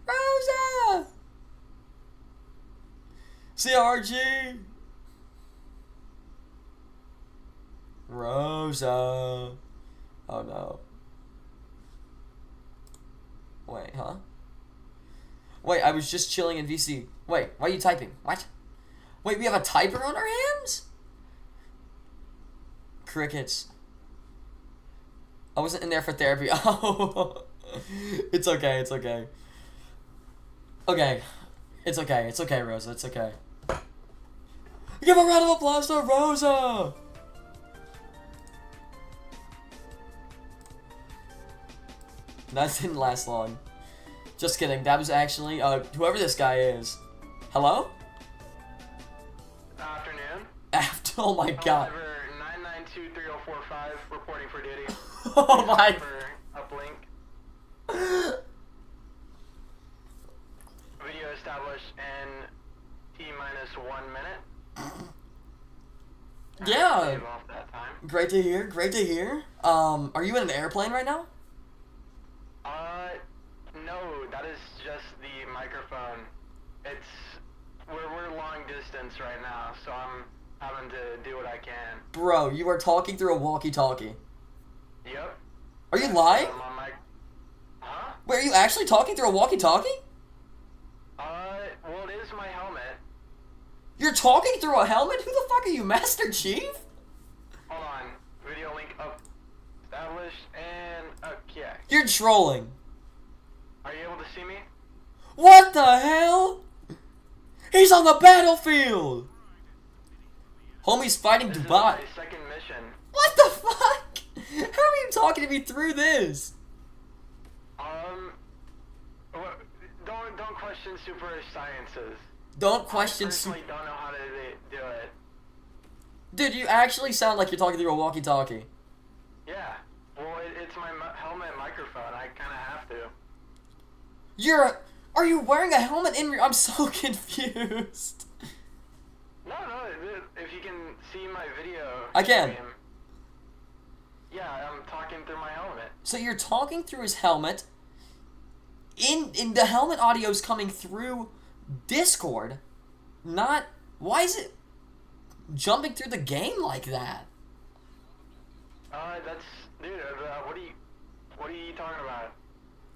Rosa! See ya, RG! Rosa. Oh no. Wait, huh? Wait, I was just chilling in VC. Wait, why are you typing? What? Wait, we have a typer on our hands? crickets. I wasn't in there for therapy. Oh, it's okay. It's okay. Okay, it's okay. It's okay, Rosa. It's okay. Give a round of applause to Rosa. That didn't last long. Just kidding. That was actually whoever this guy is. Hello? Afternoon. Oh my god. Over 9923045 reporting for duty. Oh my. For uplink. Video established in T-1 minute. Yeah. Save off that time. Great to hear. Great to hear. Are you in an airplane right now? No, that is just the microphone. We're long distance right now, so I'm having to do what I can. Bro, you are talking through a walkie-talkie. Yep. Are you lying? I'm on my... Huh? Wait, are you actually talking through a walkie-talkie? Well, it is my helmet. You're talking through a helmet? Who the fuck are you, Master Chief? Hold on. Video link up. Established and... Okay. You're trolling. Are you able to see me? What the hell? He's on the battlefield! Homie's fighting This is Dubai. my second mission. What the fuck? How are you talking to me through this? Don't question super sciences. Don't question I personally don't know how to do it. Dude, you actually sound like you're talking through a walkie-talkie. Yeah. Well, it's my helmet microphone. I kind of have to. Are you wearing a helmet in I'm so confused. No. If you can see my video. I can. stream, yeah, I'm talking through my helmet. So you're talking through his helmet. In the helmet audio is coming through Discord. Not... Why is it jumping through the game like that? That's... Dude, what are you talking about?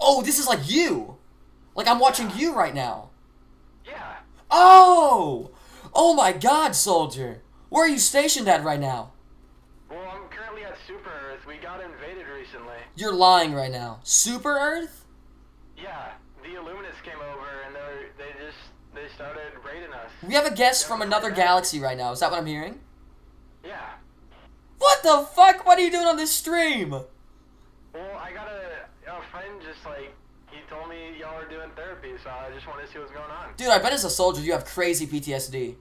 Oh, this is like you. Like I'm watching you right now. Yeah. Oh! Oh my god, soldier. Where are you stationed at right now? Well, I'm currently at Super Earth. We got invaded recently. You're lying right now. Super Earth? Yeah, the Illuminats came over and they started raiding us. We have a guest from another galaxy right now. Is that what I'm hearing? Yeah. What the fuck? What are you doing on this stream? Well, I got a friend just like, he told me y'all are doing therapy, so I just wanted to see what's going on. Dude, I bet as a soldier you have crazy PTSD.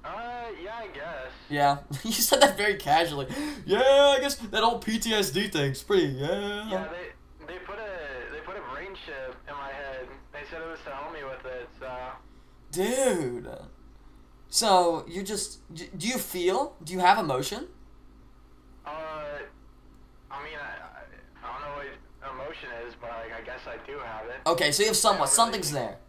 Yeah, I guess. Yeah, you said that very casually. Yeah, I guess that old PTSD thing's pretty, yeah. Yeah, they put a brain chip in my head. They said it was to help me with it, so... Dude. So, you're just... Do you feel? Do you have emotion? I mean, I don't know what emotion is, but like, I guess I do have it. Okay, so you have somewhat. Yeah, really. Something's there.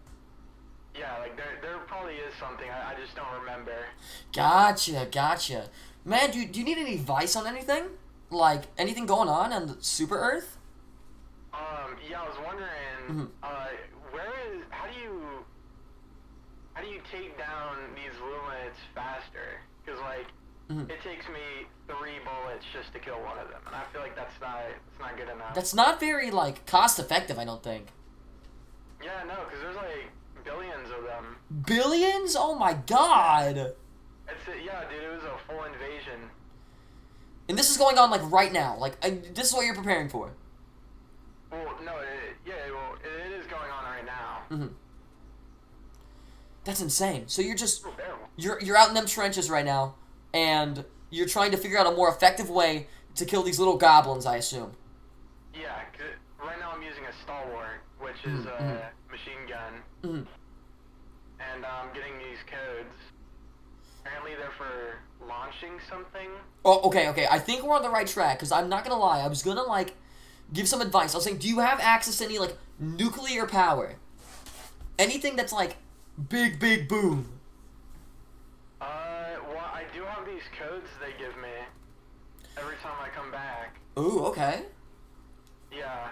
Yeah, like, there probably is something. I just don't remember. Gotcha. Man, do you need any advice on anything? Like, anything going on the Super Earth? Yeah, I was wondering, how do you take down these Illuminats faster? Because, like, it takes me 3 bullets just to kill one of them, and I feel like it's not good enough. That's not very, like, cost-effective, I don't think. Yeah, no, because there's, like, billions of them. Billions? Oh my god! Yeah, dude, it was a full invasion. And this is going on, like, right now. Like, this is what you're preparing for. Well, no, it is going on right now. That's insane. So you're just... Oh, terrible. You're out in them trenches right now, and you're trying to figure out a more effective way to kill these little goblins, I assume. Yeah, 'cause right now I'm using a stalwart, which is a machine gun. And I'm getting these codes. Apparently they're for launching something. Oh, okay. I think we're on the right track, because I'm not going to lie. I was going to, like, give some advice. I was saying, do you have access to any, like, nuclear power? Anything that's, like, big boom? Well, I do have these codes they give me every time I come back. Ooh, okay. Yeah.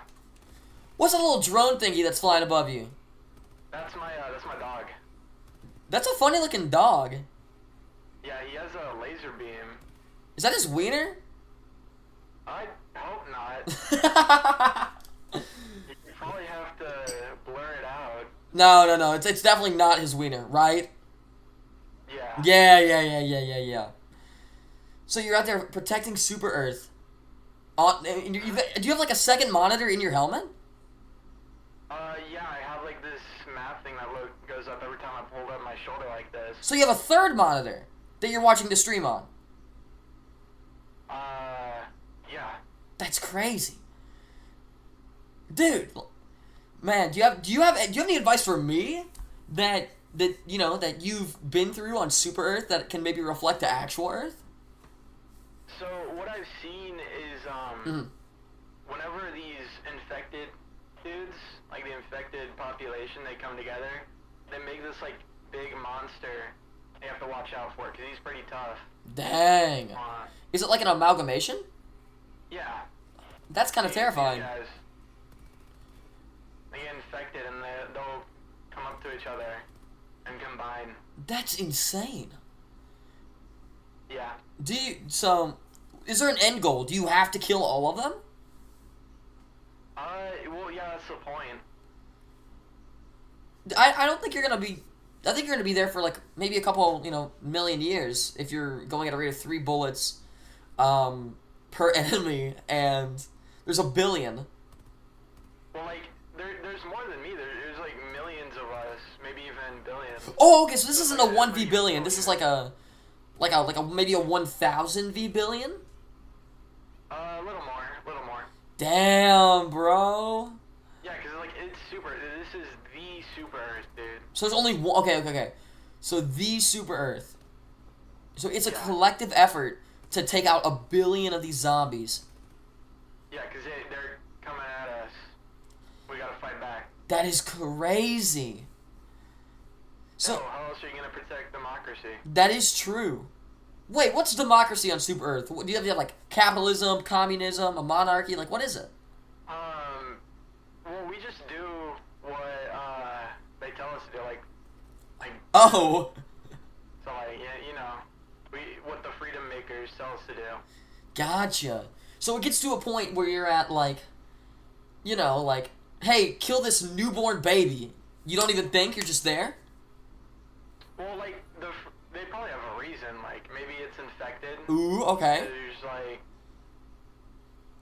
What's that little drone thingy that's flying above you? That's my dog. That's a funny looking dog. Yeah, he has a laser beam. Is that his wiener? I hope not. You probably have to blur it out. No. It's definitely not his wiener, right? Yeah. Yeah. So you're out there protecting Super Earth. Do you have like a second monitor in your helmet? Yeah, I have like this map thing that goes up every time I hold up my shoulder like this. So you have a third monitor that you're watching the stream on. Yeah. That's crazy, dude. Man, do you have any advice for me that you've been through on Super Earth that can maybe reflect to actual Earth? So what I've seen is whenever these infected dudes, like the infected population, they come together, they make this like big monster. You have to watch out for it because he's pretty tough. Dang. Is it like an amalgamation? Yeah. That's kind of terrifying. These guys, they get infected and they'll come up to each other and combine. That's insane. Yeah. Is there an end goal? Do you have to kill all of them? Well, yeah, that's the point. I don't think you're gonna be. I think you're gonna be there for like maybe a couple, million years if you're going at a rate of 3 bullets, per enemy, and there's a billion. Well, like there's more than me. There's like millions of us, maybe even billions. Oh, okay. So this isn't a 1v billion. This is like a maybe a 1,000 v billion. A little more. Damn, bro. Yeah, because like it's super. This is the Super Earth, dude. So there's only one. Okay. So the Super Earth. So it's a collective effort to take out 1 billion of these zombies. Yeah, because they're coming at us. We gotta fight back. That is crazy. So how else are you gonna protect democracy? that is true. Wait, what's democracy on Super Earth? Do you have like capitalism, communism, a monarchy? Like, what is it? Well, we just do what they tell us to do, like. Oh. So like, what the freedom makers tell us to do. Gotcha. So it gets to a point where you're at like, hey, kill this newborn baby. You don't even think, you're just there? Well, like, they probably have a reason, like, maybe it's infected. Ooh, okay. There's, like...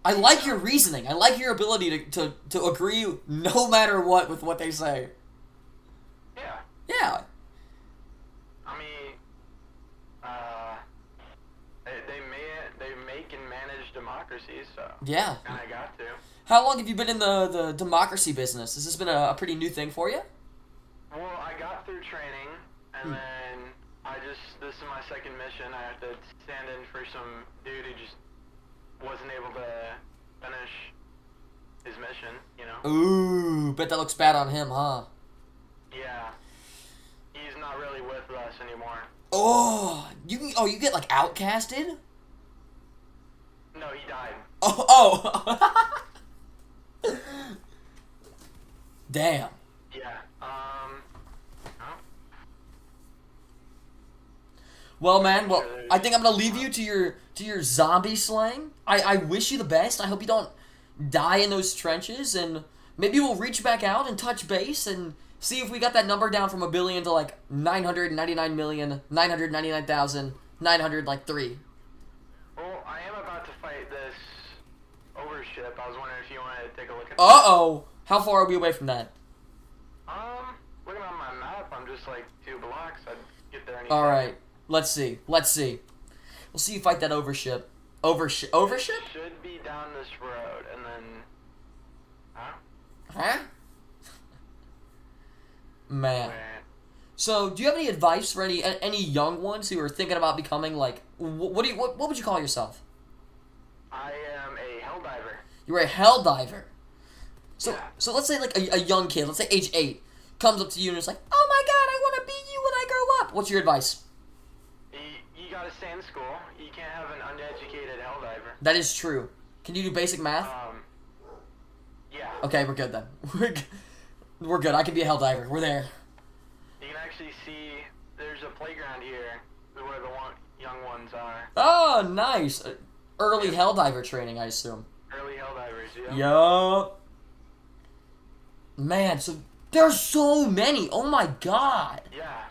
I like your reasoning. I like your ability to agree no matter what with what they say. Yeah. Yeah. I mean, they make and manage democracies, so... Yeah. Kinda got to. How long have you been in the democracy business? Has this been a pretty new thing for you? Well, I got through training, and then this is my second mission. I have to stand in for some dude who just wasn't able to finish his mission, Ooh, bet that looks bad on him, huh? Yeah. He's not really with us anymore. Oh, you get like outcasted? No, he died. Oh. Damn. Yeah. Well, man. I think I'm gonna leave you to your zombie slaying. I wish you the best. I hope you don't die in those trenches, and maybe we'll reach back out and touch base and see if we got that number down from 1 billion to like 999,999,903. Well, I am about to fight this overship. I was wondering if you wanted to take a look at Uh-oh. How far are we away from that? Looking on my map, I'm just like 2 blocks. I'd get there anytime. All right. Let's see. We'll see you fight that overship. Overship? It should be down this road, and then... Huh? Man. Wait. So, do you have any advice for any young ones who are thinking about becoming like what would you call yourself? I am a hell diver. You're a hell diver. So Yeah. so let's say like a young kid, let's say age 8, comes up to you and is like, "Oh my god, I want to be you when I grow up." What's your advice? You gotta stay in school. You can't have an uneducated hell diver. That is true. Can you do basic math? Yeah. Okay, we're good then. We're good. I can be a hell diver. We're there. You can actually see there's a playground here where the young ones missions are. Oh, nice. Early Helldiver training, I assume. Early Helldivers, yeah. Yup. Man, so there's so many. Oh my god. Yeah.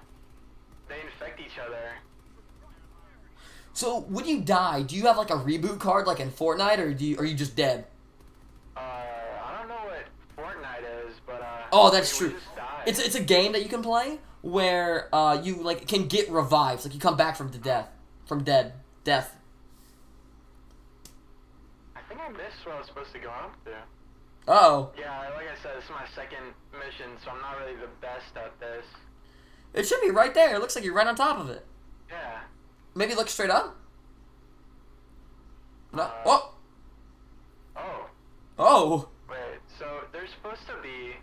They infect each other. So when you die, do you have like a reboot card like in Fortnite, or are you just dead? I don't know what Fortnite is, but Oh, that's we true. just died. It's a game that you can play where you like can get revived, like you come back from death. I think I missed what I was supposed to go up to. Uh-oh. Yeah, like I said, this is my second mission, so I'm not really the best at this. It should be right there. It looks like you're right on top of it. Yeah. Maybe look straight up. No. Oh. Oh. Wait, so there's supposed to be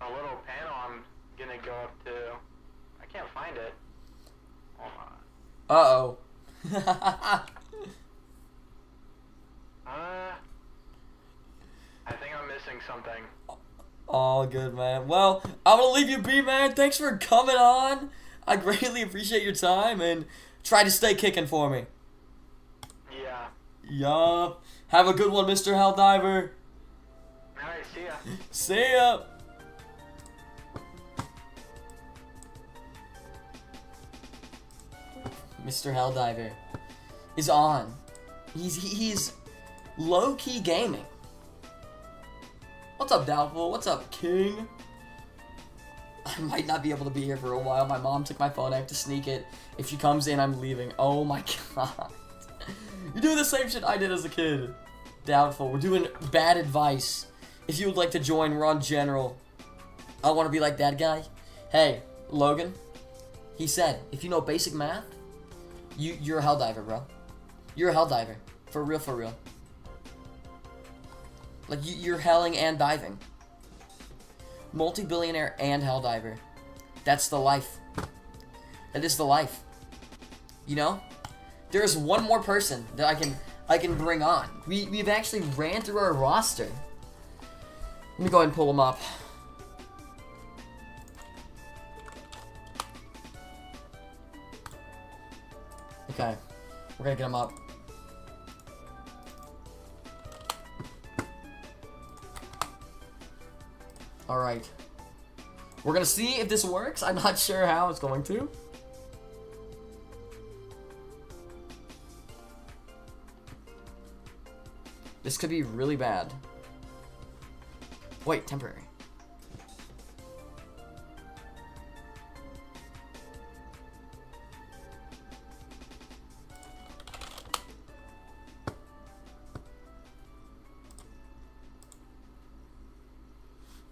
a little panel I'm gonna go up to. I can't find it. Hold on. Uh-oh. I think I'm missing something. All good, man. Well, I'm gonna leave you be, man. Thanks for coming on. I greatly appreciate your time, and try to stay kicking for me. Yeah. Yup. Have a good one, Mr. Helldiver. Alright, see ya. See ya. Mr. Helldiver is on. He's low-key gaming. What's up, Doubtful? What's up, King? I might not be able to be here for a while. My mom took my phone. I have to sneak it. If she comes in, I'm leaving. Oh my god. You're doing the same shit I did as a kid. Doubtful. We're doing bad advice. If you would like to join, we're on General. I want to be like that guy. Hey, Logan. He said, if you know basic math, you're a Helldiver, bro. You're a Helldiver. For real, for real. Like, you're helling and diving. Multi-billionaire and Helldiver. That's the life. That is the life. You know? There's one more person that I can bring on. We've actually ran through our roster. Let me go ahead and pull him up. Okay. We're gonna get him up. Alright. We're gonna see if this works. I'm not sure how it's going to. This could be really bad. Wait, temporary.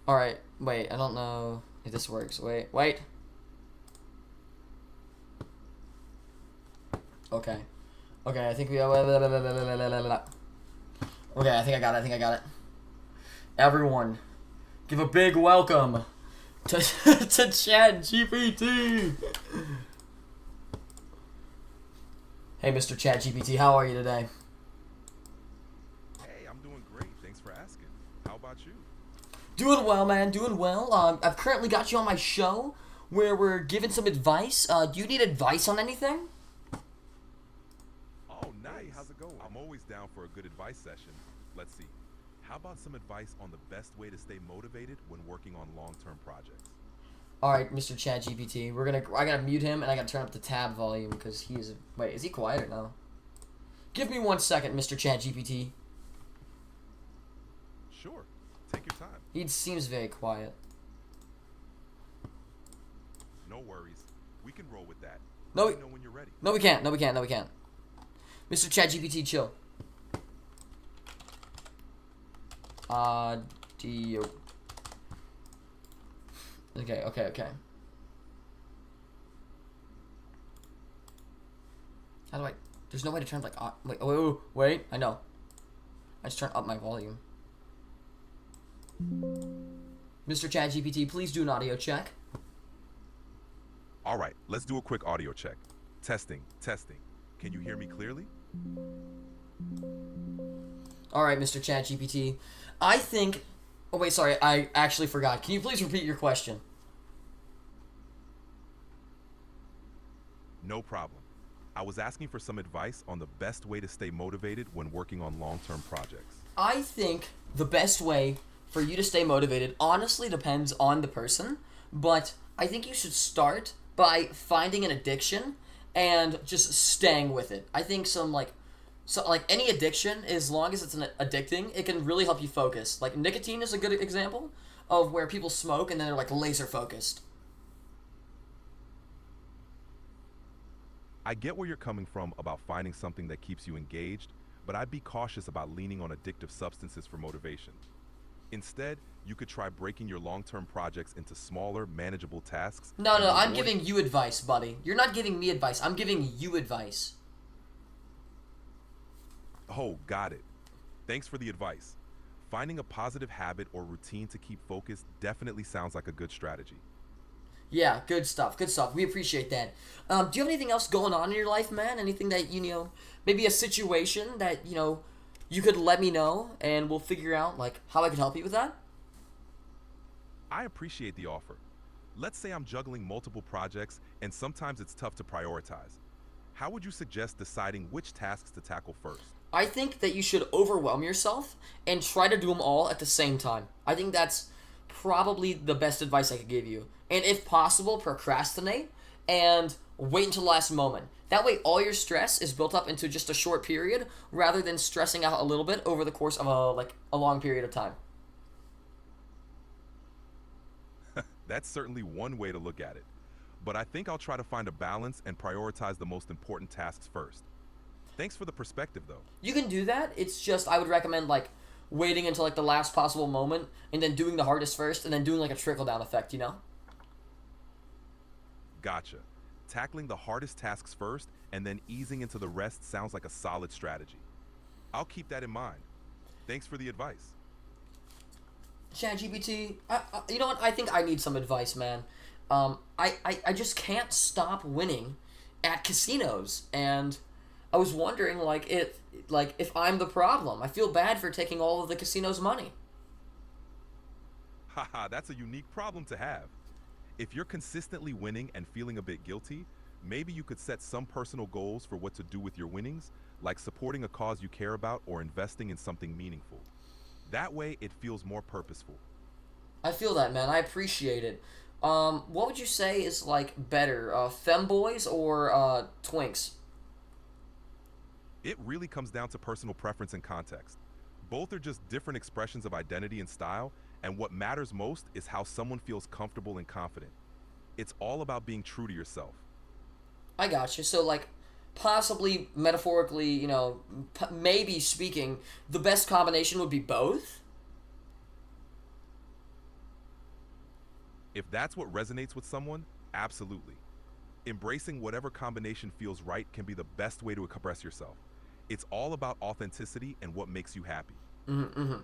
Alright, wait, I don't know if this works. Wait. Okay. Okay, I think we... Okay, I think I got it. Everyone, give a big welcome to ChatGPT. Hey, Mr. ChatGPT, how are you today? Hey, I'm doing great. Thanks for asking. How about you? Doing well, man. Doing well. I've currently got you on my show where we're giving some advice. Do you need advice on anything? Oh, nice. Hey, how's it going? I'm always down for a good advice session. Let's see. How about some advice on the best way to stay motivated when working on long-term projects? All right, Mr. ChatGPT. I gotta mute him and I gotta turn up the tab volume because he is. Wait, is he quiet or no? Give me 1 second, Mr. ChatGPT. Sure. Take your time. He seems very quiet. No worries. We can roll with that. No, Let me know when you're ready. No, we can't. Mr. ChatGPT, chill. Audio. Okay. How do I... There's no way to turn, like... Wait, I know. I just turned up my volume. Mr. ChatGPT, please do an audio check. All right, let's do a quick audio check. Testing. Can you hear me clearly? Alright, Mr. ChatGPT. I think... Oh, wait, sorry. I actually forgot. Can you please repeat your question? No problem. I was asking for some advice on the best way to stay motivated when working on long-term projects. I think the best way for you to stay motivated honestly depends on the person, but I think you should start by finding an addiction and just staying with it. I think any addiction, as long as it's addicting, it can really help you focus. Like nicotine is a good example of where people smoke and then they're like laser focused. I get where you're coming from about finding something that keeps you engaged, but I'd be cautious about leaning on addictive substances for motivation. Instead, you could try breaking your long-term projects into smaller, manageable tasks. No, and I'm rewarding- giving you advice, buddy. You're not giving me advice. I'm giving you advice. Oh, got it. Thanks for the advice. Finding a positive habit or routine to keep focused definitely sounds like a good strategy. Yeah, good stuff. Good stuff. We appreciate that. Do you have anything else going on in your life, man? Anything that, maybe a situation that, you could let me know and we'll figure out, like, how I can help you with that? I appreciate the offer. Let's say I'm juggling multiple projects and sometimes it's tough to prioritize. How would you suggest deciding which tasks to tackle first? I think that you should overwhelm yourself and try to do them all at the same time. I think that's probably the best advice I could give you. And if possible, procrastinate and wait until the last moment. That way all your stress is built up into just a short period rather than stressing out a little bit over the course of a long period of time. That's certainly one way to look at it. But I think I'll try to find a balance and prioritize the most important tasks first. Thanks for the perspective, though. You can do that. It's just I would recommend waiting until the last possible moment and then doing the hardest first and then doing a trickle down effect, Gotcha. Tackling the hardest tasks first and then easing into the rest sounds like a solid strategy. I'll keep that in mind. Thanks for the advice. ChatGPT, you know what? I think I need some advice, man. I just can't stop winning at casinos, and I was wondering if I'm the problem. I feel bad for taking all of the casino's money. Haha, that's a unique problem to have. If you're consistently winning and feeling a bit guilty, maybe you could set some personal goals for what to do with your winnings, like supporting a cause you care about or investing in something meaningful. That way, it feels more purposeful. I feel that, man. I appreciate it. What would you say is better, femboys or twinks? It really comes down to personal preference and context. Both are just different expressions of identity and style, and what matters most is how someone feels comfortable and confident. It's all about being true to yourself. I got you. So, possibly, metaphorically, maybe speaking, the best combination would be both? If that's what resonates with someone, absolutely. Embracing whatever combination feels right can be the best way to express yourself. It's all about authenticity and what makes you happy. Mm-hmm.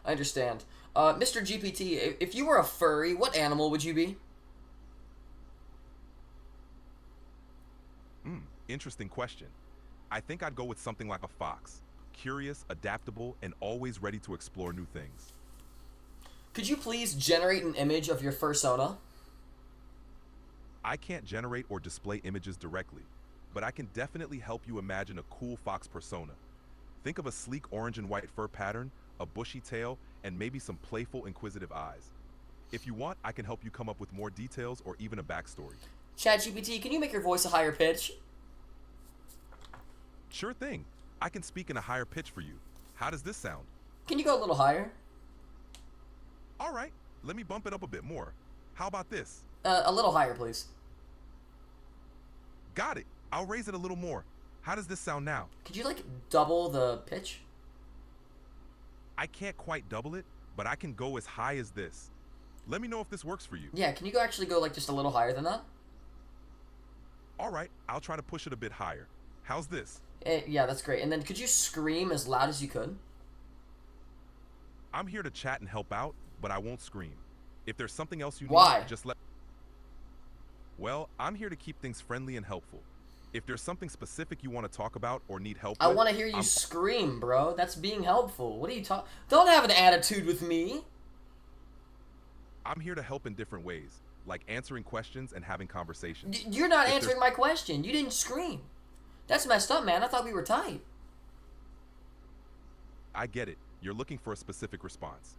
I understand. Mr. GPT, if you were a furry, what animal would you be? Interesting question. I think I'd go with something like a fox. Curious, adaptable, and always ready to explore new things. Could you please generate an image of your fursona? I can't generate or display images directly, but I can definitely help you imagine a cool fox persona. Think of a sleek orange and white fur pattern, a bushy tail, and maybe some playful, inquisitive eyes. If you want, I can help you come up with more details or even a backstory. ChatGPT, can you make your voice a higher pitch? Sure thing. I can speak in a higher pitch for you. How does this sound? Can you go a little higher? All right, let me bump it up a bit more. How about this? A little higher, please. Got it. I'll raise it a little more. How does this sound now? Could you double the pitch? I can't quite double it, but I can go as high as this. Let me know if this works for you. Yeah, can you actually go just a little higher than that? All right, I'll try to push it a bit higher. How's this? Yeah, that's great. And then could you scream as loud as you could? I'm here to chat and help out, but I won't scream. If there's something else you Why? need, just let... Well, I'm here to keep things friendly and helpful. If there's something specific you want to talk about or need help I with, want to hear you scream, bro. That's being helpful. What are you talking? Don't have an attitude with me. I'm here to help in different ways, like answering questions and having conversations. You're not If answering my question. You didn't scream. That's messed up, man. I thought we were tight. I get it. You're looking for a specific response.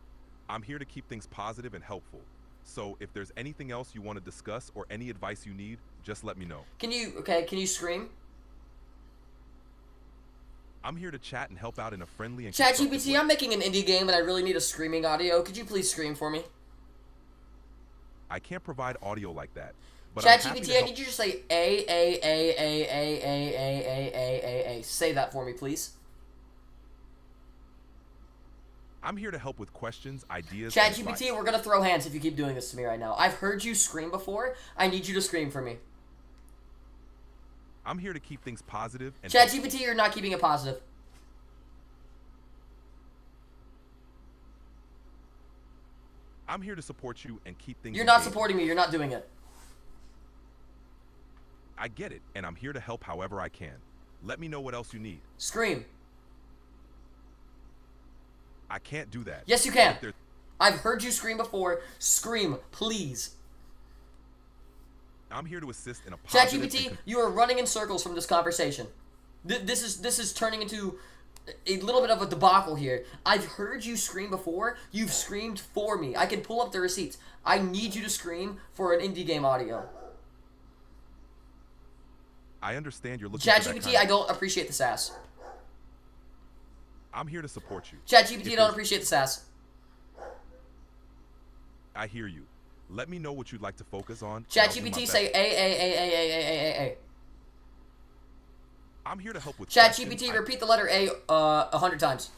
I'm here to keep things positive and helpful. So if there's anything else you want to discuss or any advice you need, just let me know. Can you scream? I'm here to chat and help out in a friendly and constructive ChatGPT, way. I'm making an indie game and I really need a screaming audio. Could you please scream for me? I can't provide audio like that. But I'm happy to ChatGPT, I help. need you to say A. Say that for me, please. I'm here to help with questions, ideas, and advice. ChatGPT, we're gonna throw hands if you keep doing this to me right now. I've heard you scream before. I need you to scream for me. I'm here to keep things positive and ChatGPT, you're not keeping it positive. I'm here to support you and keep things You're not engaging. supporting me. You're not doing it. I get it, and I'm here to help however I can. Let me know what else you need. Scream. I can't do that. Yes, you can. If there's- I've heard you scream before. Scream, please. I'm here to assist in a positive ChatGPT, and you are running in circles from this conversation. This is turning into a little bit of a debacle here. I've heard you scream before. You've screamed for me. I can pull up the receipts. I need you to scream for an indie game audio. I understand you're looking for that ChatGPT, kind I of- don't appreciate the sass. I'm here to support you. ChatGPT, If I don't there's- appreciate the sass. I hear you. Let me know what you'd like to focus on. and I'll do my ChatGPT, best. say A. I'm here to help with questions, ChatGPT, repeat the letter A 100 times.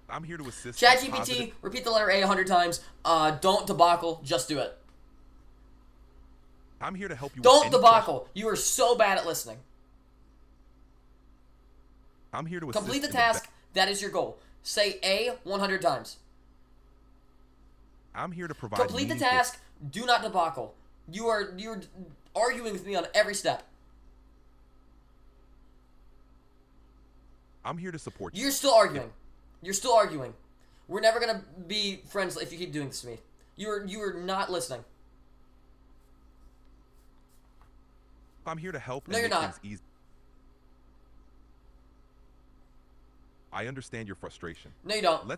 I'm here to assist. in a ChatGPT, positive- repeat the letter A 100 times. Don't debacle, just do it. I'm here to help you. with Don't any debacle. You are so bad at listening. question- I'm here to assist Complete the in task. That is your goal. Say A 100 times. I'm here to provide. Complete the meaningful- task. Do not debacle. You're arguing with me on every step. I'm here to support you. You're still arguing. You're still arguing. We're never gonna be friends if you keep doing this to me. You're not listening. I'm here to help. No, and you're make not. things easy. I understand your frustration. No, you don't.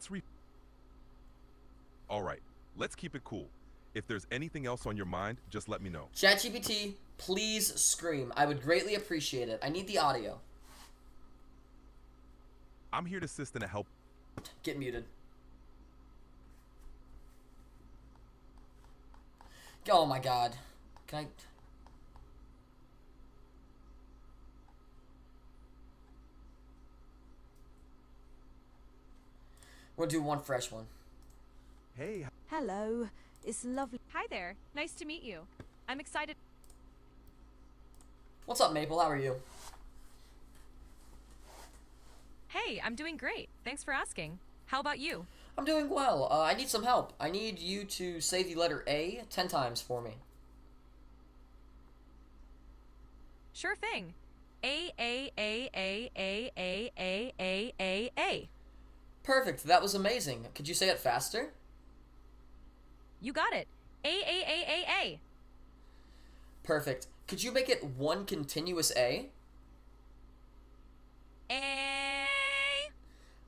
All right. Let's keep it cool. If there's anything else on your mind, just let me know. ChatGPT, please scream. I would greatly appreciate it. I need the audio. I'm here to assist and to help. Get muted. Oh my god. Can I... We'll do one fresh one. Hey, Hello, it's lovely. Hi there. Nice to meet you. I'm excited. What's up, Maple? How are you? Hey, I'm doing great. Thanks for asking. How about you? I'm doing well. I need some help. I need you to say the letter A 10 times for me. Sure thing. A. Perfect. That was amazing. Could you say it faster? You got it. A. Perfect. Could you make it one continuous A? A.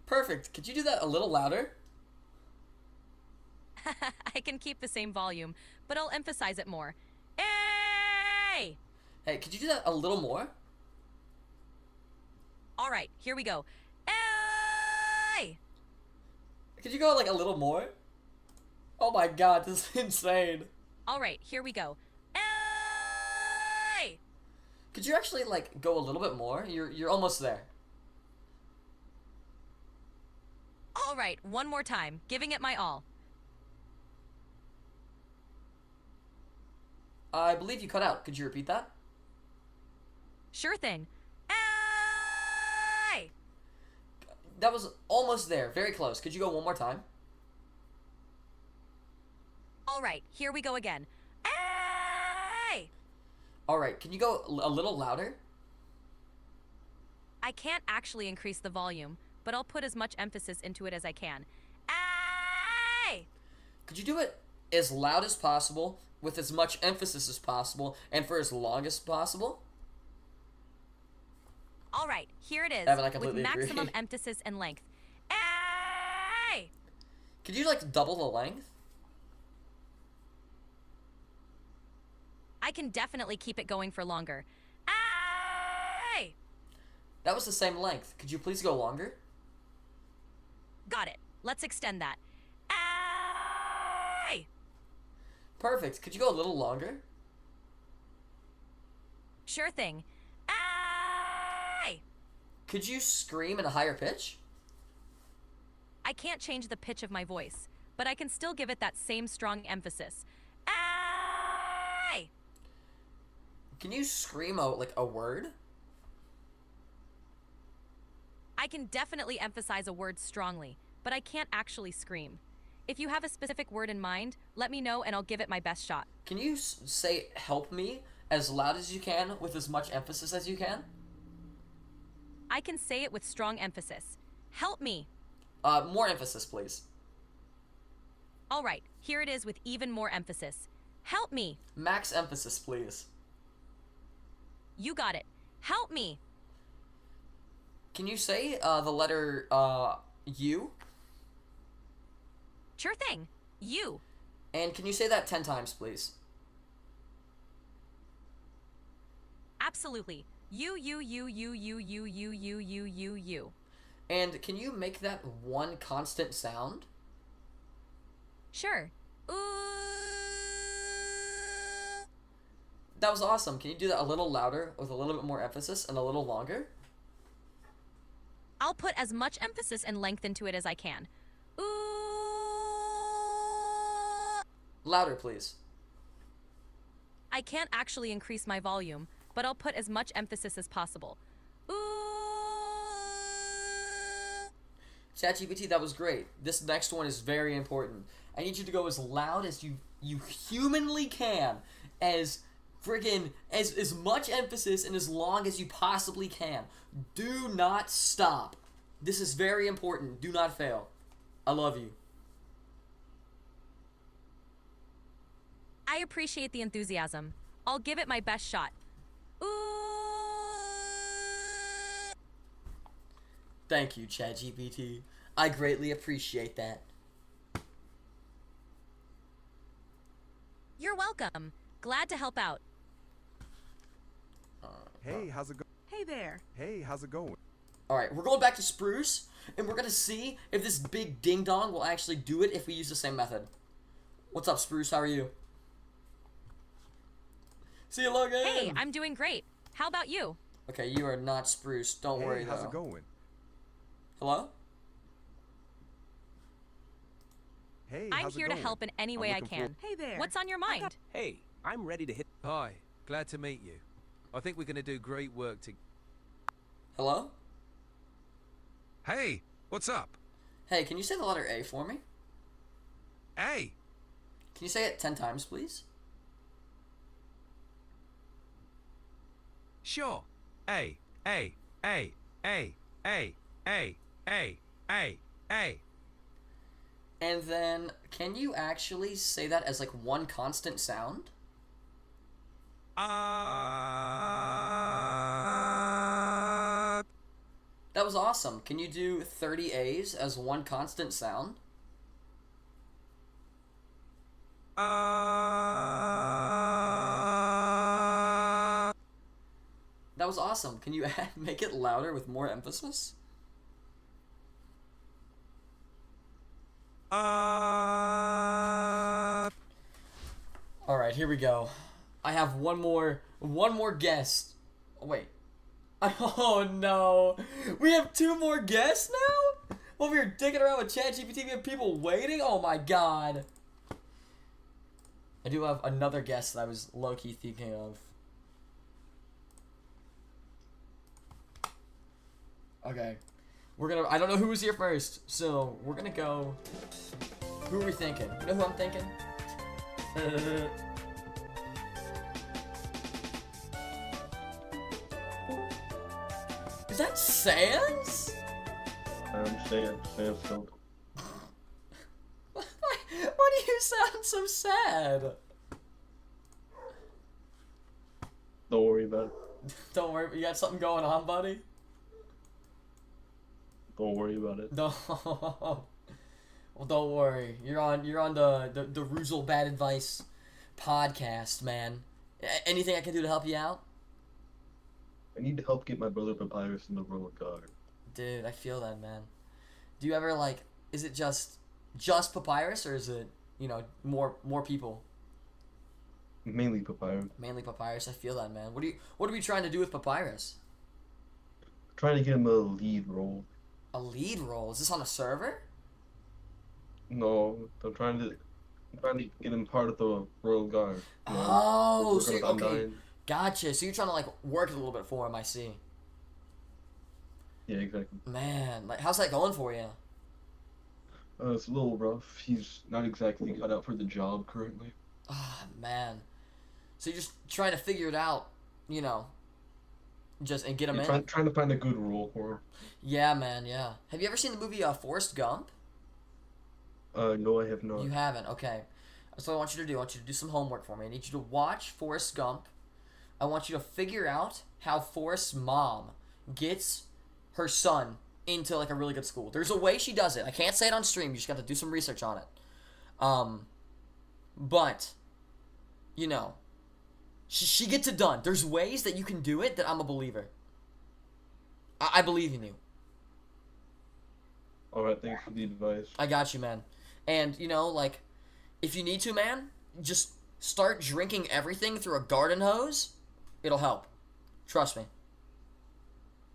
Perfect. Could you do that a little louder? I can keep the same volume, but I'll emphasize it more. A. Hey, could you do that a little more? All right, here we go. A. Could you go like a little more? Oh my god, this is insane. All right, here we go. A. Could you actually like go a little bit more? You're almost there. All right, one more time, giving it my all. I believe you cut out. Could you repeat that? Sure thing. A. That was almost there. Very close. Could you go one more time? All right, here we go again. A. Alright, can you go a little louder? I can't actually increase the volume, but I'll put as much emphasis into it as I can. A. Could you do it as loud as possible, with as much emphasis as possible, and for as long as possible. All right, here it is, Evan, I with completely maximum agree. emphasis and length. Hey! Could you like double the length? I can definitely keep it going for longer. Hey! That was the same length. Could you please go longer? Got it. Let's extend that. Hey! Perfect. Could you go a little longer? Sure thing. Hey! Could you scream in a higher pitch? I can't change the pitch of my voice, but I can still give it that same strong emphasis. Hey! Can you scream out like a word? I can definitely emphasize a word strongly, but I can't actually scream. If you have a specific word in mind, let me know and I'll give it my best shot. Can you say help me as loud as you can with as much emphasis as you can? I can say it with strong emphasis. Help me! More emphasis, please. All right, here it is with even more emphasis. Help me! Max emphasis, please. You got it. Help me! Can you say the letter U? Sure thing. You. And can you say that 10 times, please? Absolutely. You. And can you make that one constant sound? Sure. That was awesome. Can you do that a little louder with a little bit more emphasis and a little longer? I'll put as much emphasis and length into it as I can. Louder, please. I can't actually increase my volume, but I'll put as much emphasis as possible. ChatGPT, that was great. This next one is very important. I need you to go as loud as you humanly can, as friggin' as much emphasis and as long as you possibly can. Do not stop. This is very important. Do not fail. I love you. I appreciate the enthusiasm. I'll give it my best shot. Thank you, ChatGPT. I greatly appreciate that. You're welcome. Glad to help out. Hey, how's it going? Hey there. Hey, how's it going? Alright, we're going back to Spruce, and we're gonna see if this big ding-dong will actually do it if we use the same method. What's up, Spruce? How are you? See you, Logan! Hey, I'm doing great. How about you? Okay, you are not Spruce. Don't worry, Hey, how's though. it going? Hello? Hey, I'm how's it here to going? help in any I'm way I looking can. Hey there. What's on your mind? Hey, I'm ready to hit. Hi, glad to meet you. I think we're going to do great work to. Hello? Hey, what's up? Hey, can you say the letter A for me? Hey, Can you say it 10 times, please? sure. A, A, A, A, A, A, A, A, A. And then, can you actually say that as like one constant sound? That was awesome. Can you do 30 A's as one constant sound? That was awesome. Can you make it louder with more emphasis? Alright, here we go. I have one more guest. Oh, wait. Oh no. We have two more guests now? Over here digging around with ChatGPT, we have people waiting? Oh my god. I do have another guest that I was low-key thinking of. Okay. I don't know who was here first, so we're gonna go. Who are we thinking? You know who I'm thinking? Is that Sans? I'm saying Sanfield. Why do you sound so sad? Don't worry about it. Don't worry, you got something going on, buddy? Don't worry about it. No. Well, don't worry. You're on the Ruzel Bad Advice podcast, man. Anything I can do to help you out? I need to help get my brother Papyrus in the Royal Guard. Dude, I feel that, man. Do you ever like? Is it just Papyrus, or is it more people? Mainly Papyrus. Mainly Papyrus. I feel that, man. What are we trying to do with Papyrus? Trying to get him a lead role. A lead role? Is this on a server? No, I'm trying to get him part of the Royal Guard. You know, Oh, work so on okay, Undyne. gotcha. So you're trying to like work a little bit for him. I see. Yeah, exactly. Man, like, how's that going for you? It's a little rough. He's not exactly cut out for the job currently. Ah, man. So you're just trying to figure it out, just and get him Yeah, in. trying to find a good role for him. Yeah, man. Yeah. Have you ever seen the movie Forrest Gump? No, I have not. You haven't. Okay. That's what I want you to do. I want you to do some homework for me. I need you to watch Forrest Gump. I want you to figure out how Forrest's mom gets her son into like a really good school. There's a way she does it. I can't say it on stream. You just got to do some research on it. But she gets it done. There's ways that you can do it that I'm a believer. I believe in you. Alright, thanks for the advice. I got you, man. And, like, if you need to, man, just start drinking everything through a garden hose. It'll help. Trust me.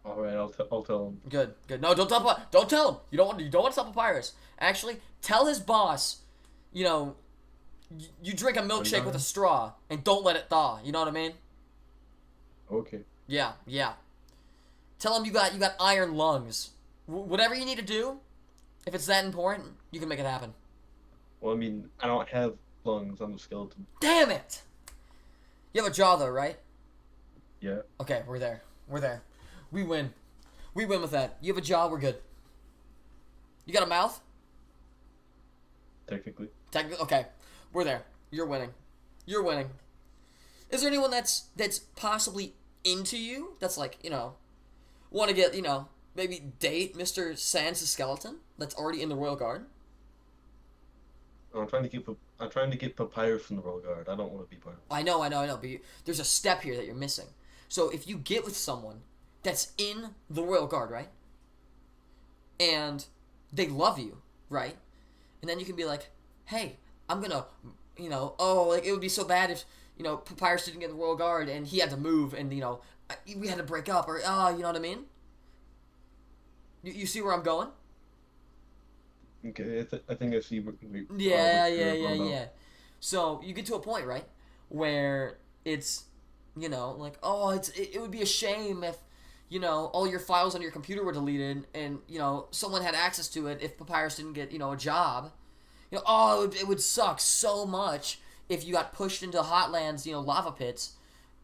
Alright, I'll tell him. Good. No, don't tell him. You don't want to tell Papyrus. Actually, tell his boss, you drink a milkshake with a straw and don't let it thaw. You know what I mean? Okay. Yeah. Tell him you got iron lungs. Whatever you need to do, if it's that important, you can make it happen. Well, I mean, I don't have lungs. I'm a skeleton. Damn it! You have a jaw though, right? Yeah. Okay, we're there. We win with that. You have a jaw, we're good. You got a mouth? Technically. Okay, we're there. You're winning. Is there anyone that's possibly into you? That's like, want to get, maybe date Mr. Sans the Skeleton that's already in the Royal Guard? I'm trying to get Papyrus in the Royal Guard. I don't want to be part of it. I know, but there's a step here that you're missing. So if you get with someone that's in the Royal Guard, right? And they love you, right? And then you can be like, hey, I'm gonna, it would be so bad if, Papyrus didn't get the Royal Guard and he had to move and, we had to break up or, you know what I mean? You see where I'm going? Okay, I think I see. Yeah. So you get to a point, right, where it's, it would be a shame if, all your files on your computer were deleted and, someone had access to it if Papyrus didn't get, a job. It would suck so much if you got pushed into Hotland's, lava pits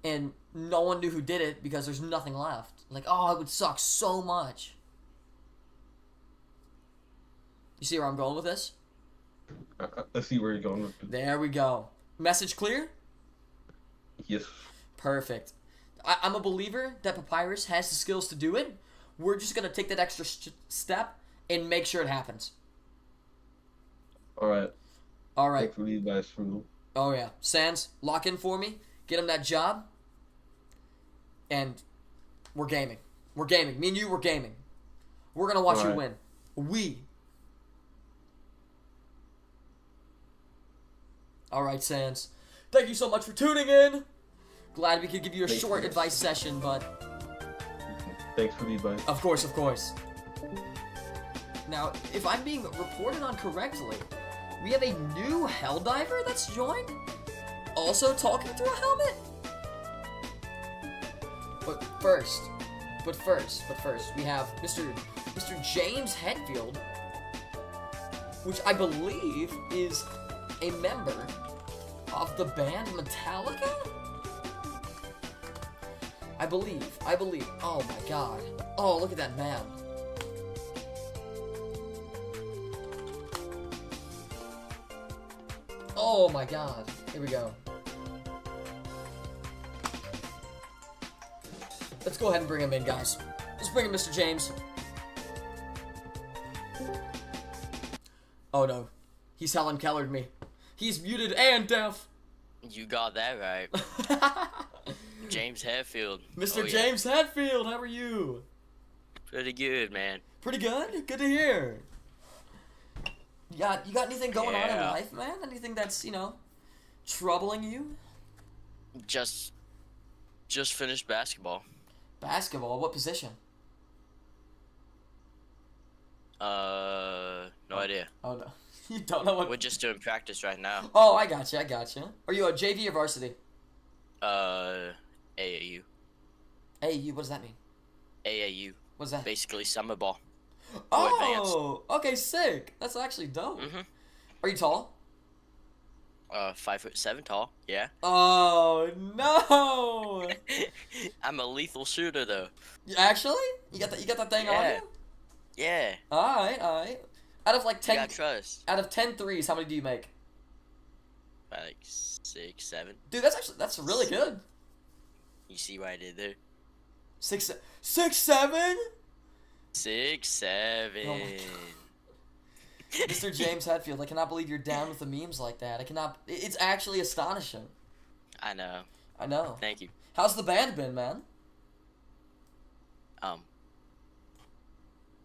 and no one knew who did it because there's nothing left. Like, it would suck so much. You see where I'm going with this? I see where you're going with it. There we go. Message clear? Yes. Perfect. I'm a believer that Papyrus has the skills to do it. We're just going to take that extra step and make sure it happens. Alright. Alright. Thanks for the advice, Frugal. Oh, yeah. Sans, lock in for me. Get him that job. And we're gaming. Me and you, we're gaming. We're going to watch you win. Alright, Sans. Thank you so much for tuning in. Glad we could give you a short advice session, but... Thanks for the advice. Of course. Now, if I'm being reported on correctly, we have a new Helldiver that's joined? Also talking through a helmet? But first, we have Mr. James Hetfield, which I believe is a member of the band Metallica? I believe. Oh my god. Oh, look at that man. Oh my god. Here we go. Let's go ahead and bring him in, guys. Let's bring in Mr. James. Oh no. He's Helen Kellered me. He's muted and deaf. You got that right. James Hetfield. Mr. Oh, yeah. James Hetfield, how are you? Pretty good, man. Pretty good? Good to hear. You got anything going on in Yeah. life, man? Anything that's, troubling you? Just finished basketball. Basketball? What position? No idea. Oh, no. You don't know what... We're just doing practice right now. Oh, I gotcha. Are you a JV or varsity? AAU. AAU, what does that mean? AAU. What's that? Basically summer ball. Oh, okay, sick. That's actually dope. Mhm. Are you tall? 5'7" tall. Yeah. Oh, no. I'm a lethal shooter though. Actually? You got that thing on Yeah. you? Yeah. Alright. Out of like You 10 got trust. out of 10 threes, how many do you make? Like 6, 7. Dude, that's really good. You see what I did there? 6, 7? 6, 7. Oh my Mr. James Hetfield, I cannot believe you're down with the memes like that. It's actually astonishing. I know. I know. Thank you. How's the band been, man?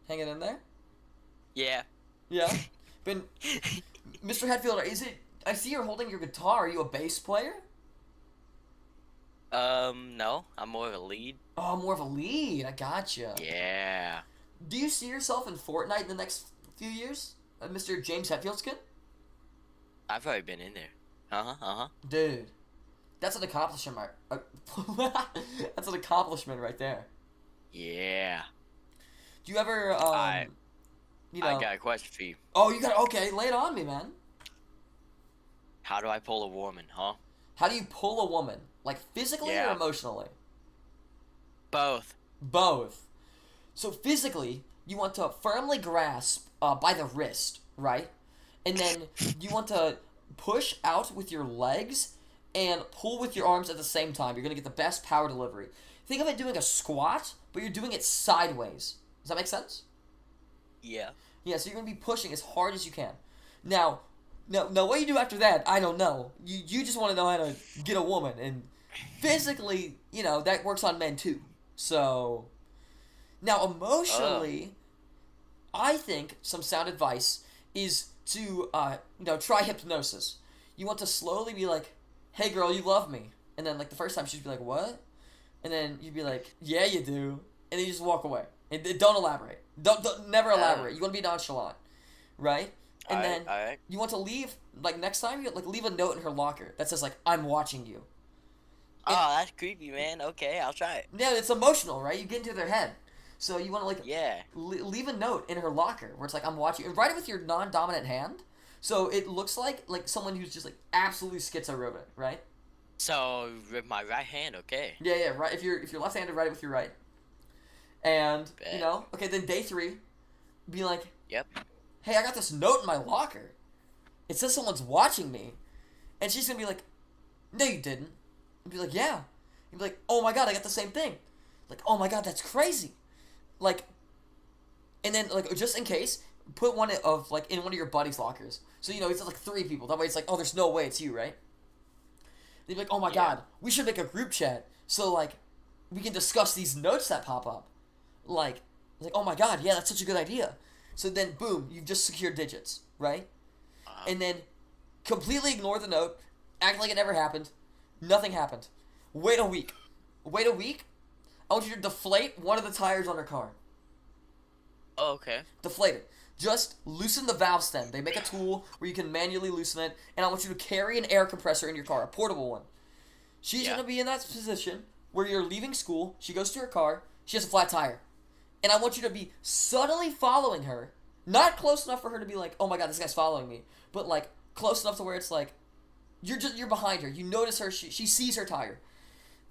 Hanging in there? Yeah. Yeah. Been Mr. Hetfield, I see you're holding your guitar. Are you a bass player? No. I'm more of a lead. Oh, more of a lead. I gotcha. Yeah. Do you see yourself in Fortnite in the next few years? Mr. James Hetfield skin? I've already been in there. Dude, that's an accomplishment. That's an accomplishment right there. Yeah. Do you ever, I got a question for you. Oh, okay, lay it on me, man. How do I pull a woman, huh? How do you pull a woman? Like, physically or Yeah. emotionally? Both. Both. So, physically, you want to firmly grasp by the wrist, right? And then you want to push out with your legs and pull with your arms at the same time. You're going to get the best power delivery. Think of it doing a squat, but you're doing it sideways. Does that make sense? Yeah. Yeah, so you're going to be pushing as hard as you can. Now, what you do after that, I don't know. You just want to know how to get a woman. And physically, that works on men too. So, now emotionally, I think some sound advice is to, try hypnosis. You want to slowly be like, hey girl, you love me. And then, like, the first time she'd be like, what? And then you'd be like, yeah, you do. And then you just walk away. And don't elaborate. Don't never elaborate. You want to be nonchalant, right? And then alright. you want to leave, like, next time, leave a note in her locker that says, like, I'm watching you. Oh, that's creepy, man. Okay, I'll try it. Yeah, it's emotional, right? You get into their head. So you want to, like, Yeah. leave a note in her locker where it's like, I'm watching you. And write it with your non-dominant hand. So it looks like someone who's just, like, absolutely schizo-robot, right? So, with my right hand, okay. Yeah, right. If you're left-handed, write it with your right. And, Bet. okay, then day 3, be like, Yep. hey, I got this note in my locker. It says someone's watching me. And she's going to be like, no, you didn't. And be like, yeah. And be like, oh my god, I got the same thing. Like, oh my god, that's crazy. Like, and then, like, just in case, put one of, like, in one of your buddy's lockers. So, it's like 3 people. That way it's like, oh, there's no way it's you, right? They'd be like, oh my god, we should make a group chat. So, like, we can discuss these notes that pop up. Like, oh my god, yeah, that's such a good idea. So then, boom, you've just secured digits, right? And then, completely ignore the note, act like it never happened, nothing happened. Wait a week. I want you to deflate one of the tires on her car. Oh, okay. Deflate it. Just loosen the valve stem. They make a tool where you can manually loosen it, and I want you to carry an air compressor in your car, a portable one. She's going to be in that position where you're leaving school, she goes to her car, she has a flat tire. And I want you to be subtly following her, not close enough for her to be like, oh my god, this guy's following me, but, like, close enough to where it's like, you're behind her, you notice her, she sees her tire.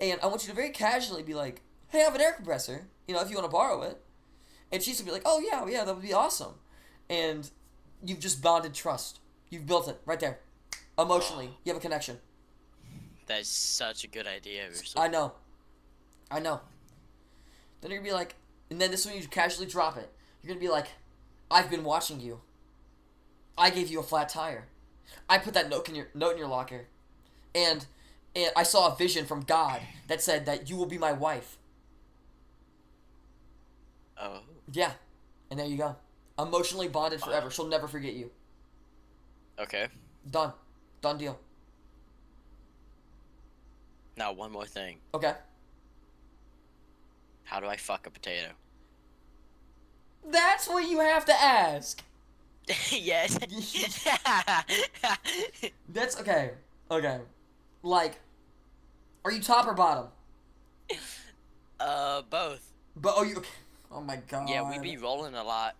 And I want you to very casually be like, hey, I have an air compressor, if you want to borrow it. And she's going to be like, oh yeah, that would be awesome. And you've just bonded trust. You've built it right there. Emotionally, you have a connection. That's such a good idea. I know. Then you're gonna be like, and then this is when you casually drop it. You're gonna be like, I've been watching you. I gave you a flat tire. I put that note in your locker, and I saw a vision from God that said that you will be my wife. Oh. Yeah, and there you go. Emotionally bonded forever. She'll never forget you. Okay. Done deal. Now one more thing. Okay. How do I fuck a potato? That's what you have to ask. Yes. That's okay. Okay. Like, are you top or bottom? Both. But oh my god. Yeah, we be rolling a lot.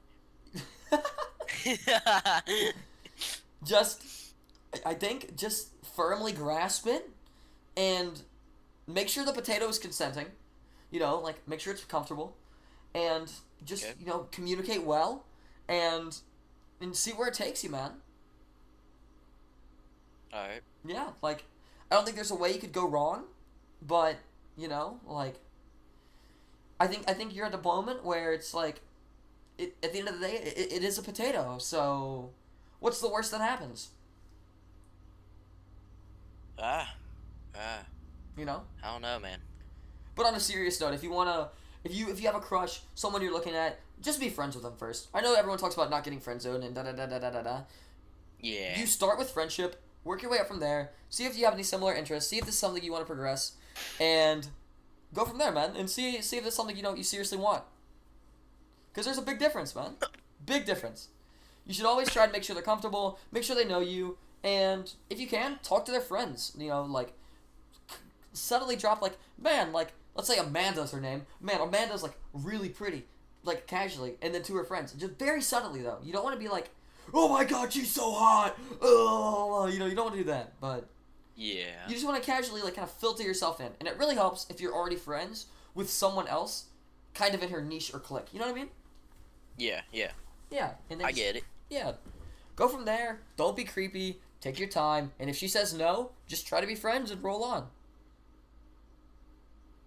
I think just firmly grasp it and make sure the potato is consenting. You know, like make sure it's comfortable, and just communicate well, and see where it takes you, man. All right. Yeah, like I don't think there's a way you could go wrong, but like I think you're at the moment where it's like, at the end of the day, it is a potato. So, what's the worst that happens? You know? I don't know, man. But on a serious note, if you have a crush, someone you're looking at, just be friends with them first. I know everyone talks about not getting friend zoned and da da da da da da da. Yeah. You start with friendship, work your way up from there, see if you have any similar interests, see if this is something you want to progress, and go from there, man. And see if it's something you seriously want. Because there's a big difference, man. Big difference. You should always try to make sure they're comfortable, make sure they know you, and if you can, talk to their friends. Like subtly drop man, let's say Amanda's her name. Man, Amanda's really pretty, casually, and then to her friends, just very subtly though. You don't want to be like, oh my god, she's so hot. Oh, you don't want to do that, but yeah, you just want to casually kind of filter yourself in, and it really helps if you're already friends with someone else, kind of in her niche or clique. You know what I mean? Yeah. Yeah, and then I get it. Yeah, go from there. Don't be creepy. Take your time, and if she says no, just try to be friends and roll on.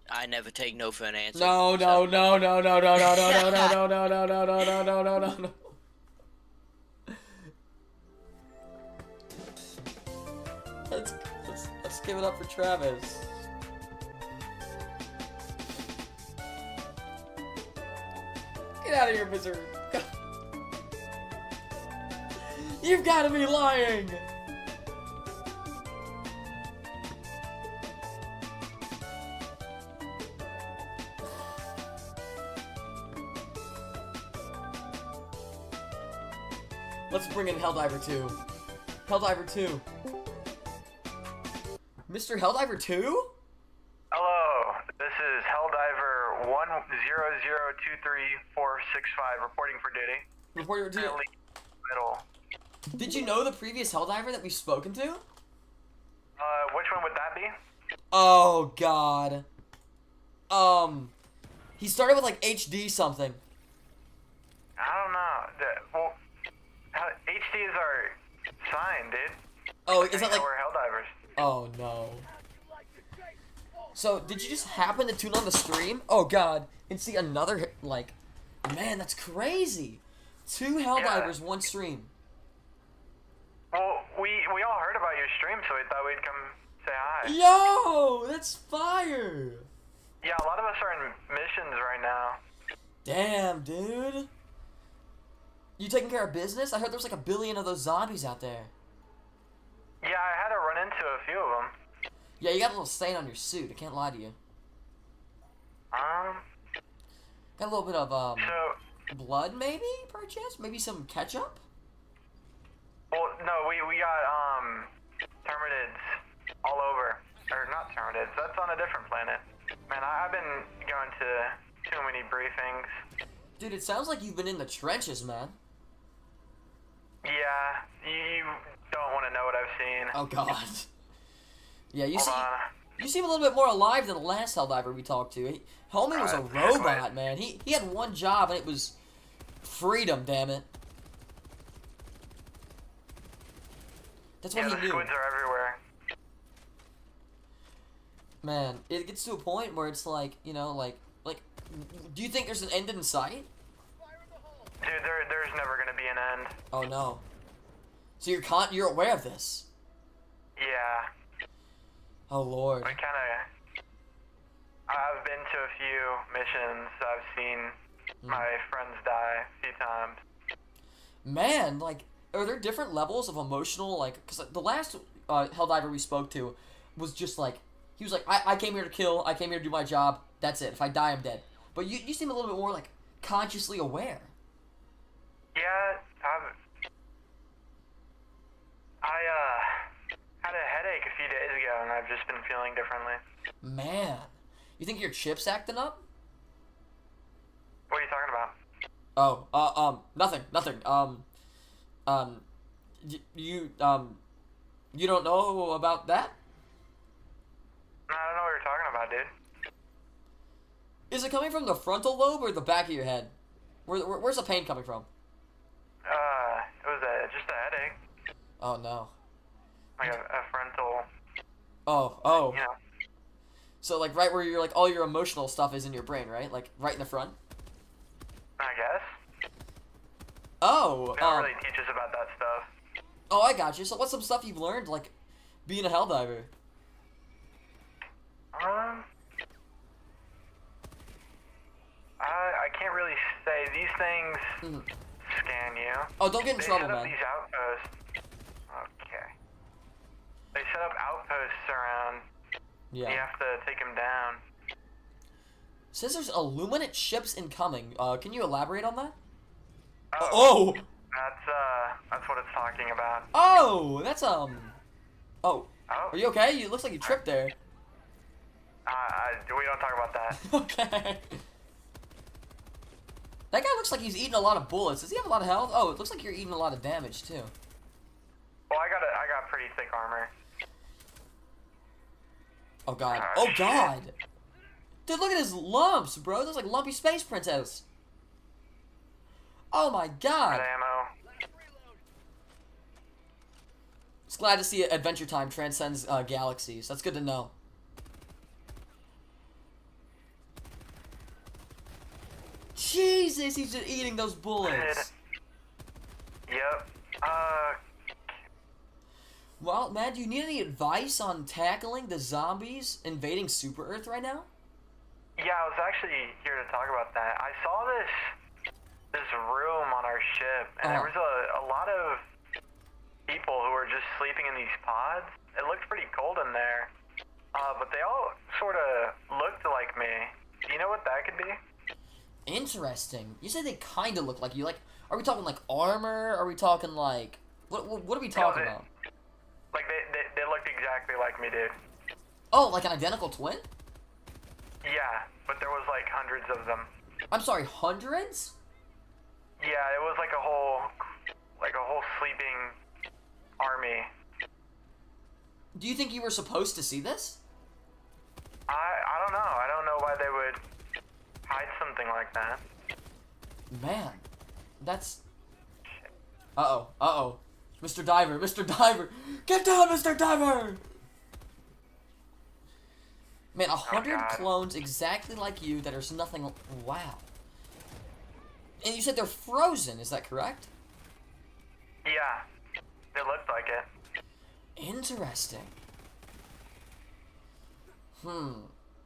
I never take no for an answer. No. Let's give it up for Travis. Get out of here, misery. You've got to be lying. Let's bring in Helldiver 2. Helldiver 2. Mr. Helldiver 2? Hello, this is Helldiver 1002345 reporting for duty. Reporting for duty. Middle. Did you know the previous Helldiver that we've spoken to? Which one would that be? Oh, God. He started with HD something. I don't know. HD is our sign, dude. Oh, is that We're Helldivers. Oh, no. So, did you just happen to tune on the stream? Oh, God. And see another, man, that's crazy. 2 Helldivers, 1 stream. Well, we all heard about your stream, so we thought we'd come say hi. Yo, that's fire. Yeah, a lot of us are in missions right now. Damn, dude. You taking care of business? I heard there's 1 billion of those zombies out there. Yeah, I had to run into a few of them. Yeah, you got a little stain on your suit. I can't lie to you. Got a little bit of, blood, maybe, perchance? Maybe some ketchup? Well, no, we got, termitids all over. Or not termitids, that's on a different planet. Man, I've been going to too many briefings. Dude, it sounds like you've been in the trenches, man. Yeah, you don't want to know what I've seen. Oh, God. Yeah, you Hold on. You seem a little bit more alive than the last Helldiver we talked to. Homie was a robot, man. He had one job, and it was freedom, damn it. That's what Yeah, he the knew. squids are everywhere. Man, it gets to a point where it's like, you know, like, do you think there's an end in sight? Dude, there's never gonna be an end. Oh no. So you're aware of this? Yeah. Oh lord. I I've been to a few missions. I've seen my friends die a few times. Man, like, are there different levels of emotional, like, because the last Helldiver we spoke to was just like, he was like, I came here to kill, I came here to do my job, that's it. If I die, I'm dead. But you seem a little bit more, like, consciously aware. Yeah, I had a headache a few days ago, and I've just been feeling differently. Man. You think your chip's acting up? What are you talking about? Oh, nothing. You don't know about that? I don't know what you're talking about, dude. Is it coming from the frontal lobe or the back of your head? Where's the pain coming from? It was just a headache. Oh no. Like a frontal, Oh. you know. So like right where you're like all your emotional stuff is in your brain, right? Like right in the front? I guess. Oh. They don't really teach us about that stuff. Oh, I got you. So what's some stuff you've learned, like being a Helldiver? I can't really say. These things scan you. Oh, don't get in trouble, They set up man. these outposts. Okay. They set up outposts around. Yeah. You have to take them down. Says there's Illuminate ships incoming. Can you elaborate on that? Oh. That's what it's talking about. Oh, that's Oh. Oh. Are you okay? You looks like you tripped there. We don't talk about that. Okay. That guy looks like he's eating a lot of bullets. Does he have a lot of health? Oh, it looks like you're eating a lot of damage too. Well, I got pretty thick armor. Oh god. Ah, Oh shit. god. Dude, look at his lumps, bro. Those like lumpy space princess. Oh my god. Red ammo. It's glad to see Adventure Time transcends galaxies. That's good to know. Jesus, he's just eating those bullets. Yep. Well, man, do you need any advice on tackling the zombies invading Super Earth right now? Yeah, I was actually here to talk about that. I saw this room on our ship, and there was a lot of people who were just sleeping in these pods. It looked pretty cold in there, but they all sort of looked like me. Do you know what that could be? Interesting. You said they kind of look like you. Like, are we talking like armor? Are we talking like what are we talking about? Like they looked exactly like me, dude. Oh, like an identical twin? Yeah, but there was like hundreds of them. I'm sorry, hundreds? Yeah, it was like a whole sleeping army. Do you think you were supposed to see this? I don't know. I don't know why they would hide something like that. Man, that's... Uh-oh. Mr. Diver, Mr. Diver! Get down, Mr. Diver! Man, 100 God. clones exactly like you that there's nothing... Wow. And you said they're frozen, is that correct? Yeah, it looked like it. Interesting.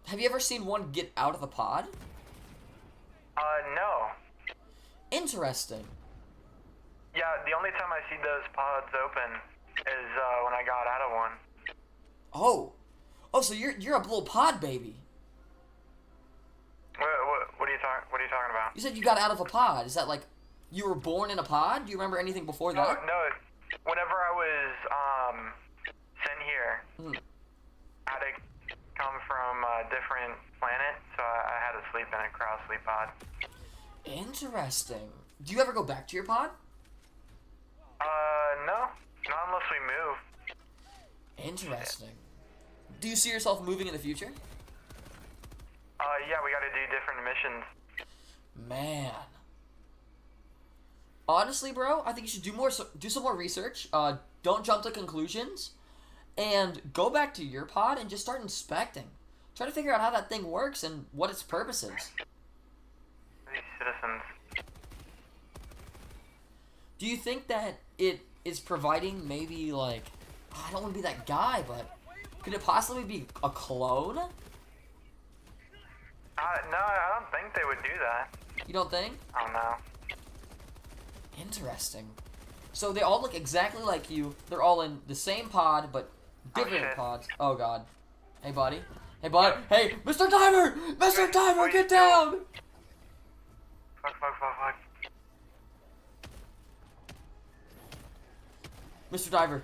Have you ever seen one get out of the pod? No. Interesting. Yeah, the only time I see those pods open is when I got out of one. Oh, so you're a little pod baby. What are you talking about? You said you got out of a pod. Is that like you were born in a pod? Do you remember anything before that? No. Whenever I was sent here, I had to come from a different planet, so I had to sleep in a cryo sleep pod. Interesting. Do you ever go back to your pod? No, not unless we move. Interesting. Do you see yourself moving in the future? Yeah, we got to do different missions. Man. honestly, bro, I think you should do some more research. Don't jump to conclusions, and go back to your pod and just start inspecting. Try to figure out how that thing works and what its purpose is. These citizens. Do you think that it is providing maybe like, I don't want to be that guy, but could it possibly be a clone? No, I don't think they would do that. You don't think? I don't know. Interesting. So they all look exactly like you. They're all in the same pod, but different shit. pods. Oh god. Hey buddy. Hey bud. Hey, Mr. Diver! Mr. Diver, get down! Fuck. Mr. Diver.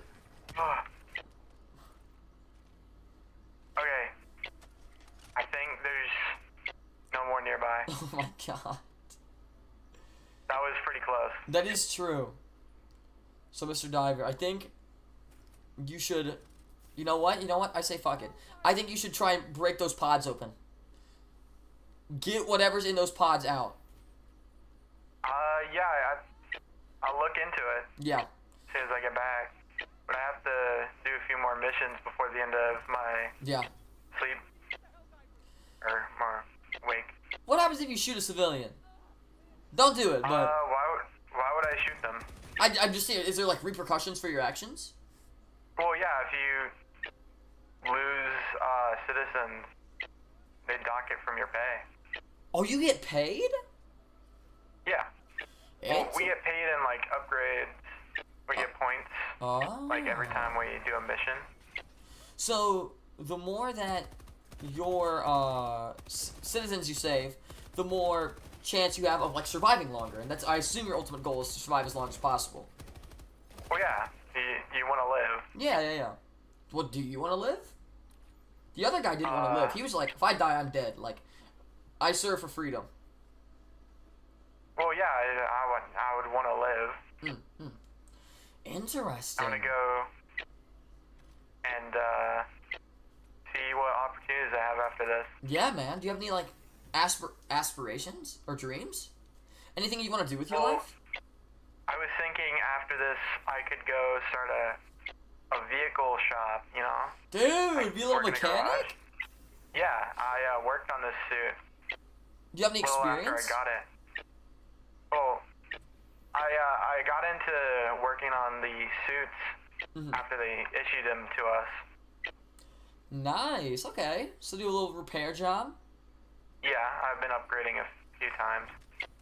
Okay. I think there's no more nearby. Oh my god. That was pretty close. That is true. So, Mr. Diver, I think you should... You know what? I say fuck it. I think you should try and break those pods open. Get whatever's in those pods out. Yeah, I'll look into it Yeah. as soon as I get back. But I have to do a few more missions before the end of my Yeah. sleep. Or more wake. What happens if you shoot a civilian? Don't do it, but... Why would I shoot them? I'm just saying, is there, like, repercussions for your actions? Well, yeah, if you lose citizens, they dock it from your pay. Oh, you get paid? Yeah. Well, It's... we get paid in, like, upgrades. We get points, Oh. like, every time we do a mission. So, the more that your citizens you save, the more chance you have of, like, surviving longer. And that's, I assume your ultimate goal is to survive as long as possible. Well, yeah, you want to live. Yeah. Well, do you want to live? The other guy didn't want to live. He was like, if I die, I'm dead. Like, I serve for freedom. Well, yeah, I would want to live. Interesting. I'm going to go and see what opportunities I have after this. Yeah, man. Do you have any, like, aspirations or dreams? Anything you want to do with your Well, life? I was thinking after this I could go start a vehicle shop, you know? Dude, Like, be a little work in a garage. mechanic? Yeah, I worked on this suit. Do you have any Well, experience? after I got it. Well, I got into working on the suits after they issued them to us. Nice. Okay. So do a little repair job? Yeah, I've been upgrading a few times.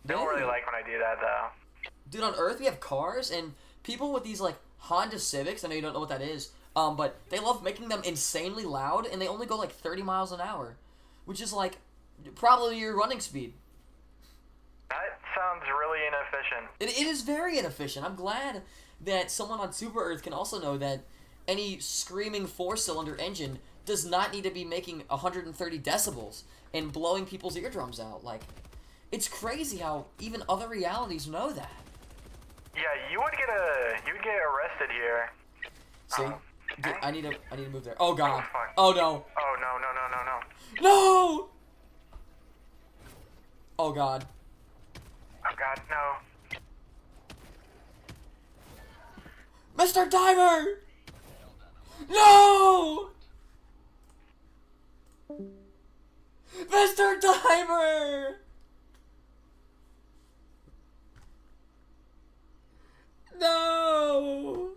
Don't really Dude. like when I do that, though. Dude, on Earth we have cars, and people with these, like, Honda Civics, I know you don't know what that is, but they love making them insanely loud, and they only go, like, 30 miles an hour, which is, like, probably your running speed. That sounds really inefficient. It is very inefficient. I'm glad that someone on Super Earth can also know that any screaming four-cylinder engine does not need to be making 130 decibels and blowing people's eardrums out. Like, it's crazy how even other realities know that. Yeah, you would get arrested here. See? Dude, I need to move there. Oh god. Oh, fuck. Oh no. Oh, no. No! Oh god. Oh, God, no. Mr. Diver! No! Mr. Diver! No!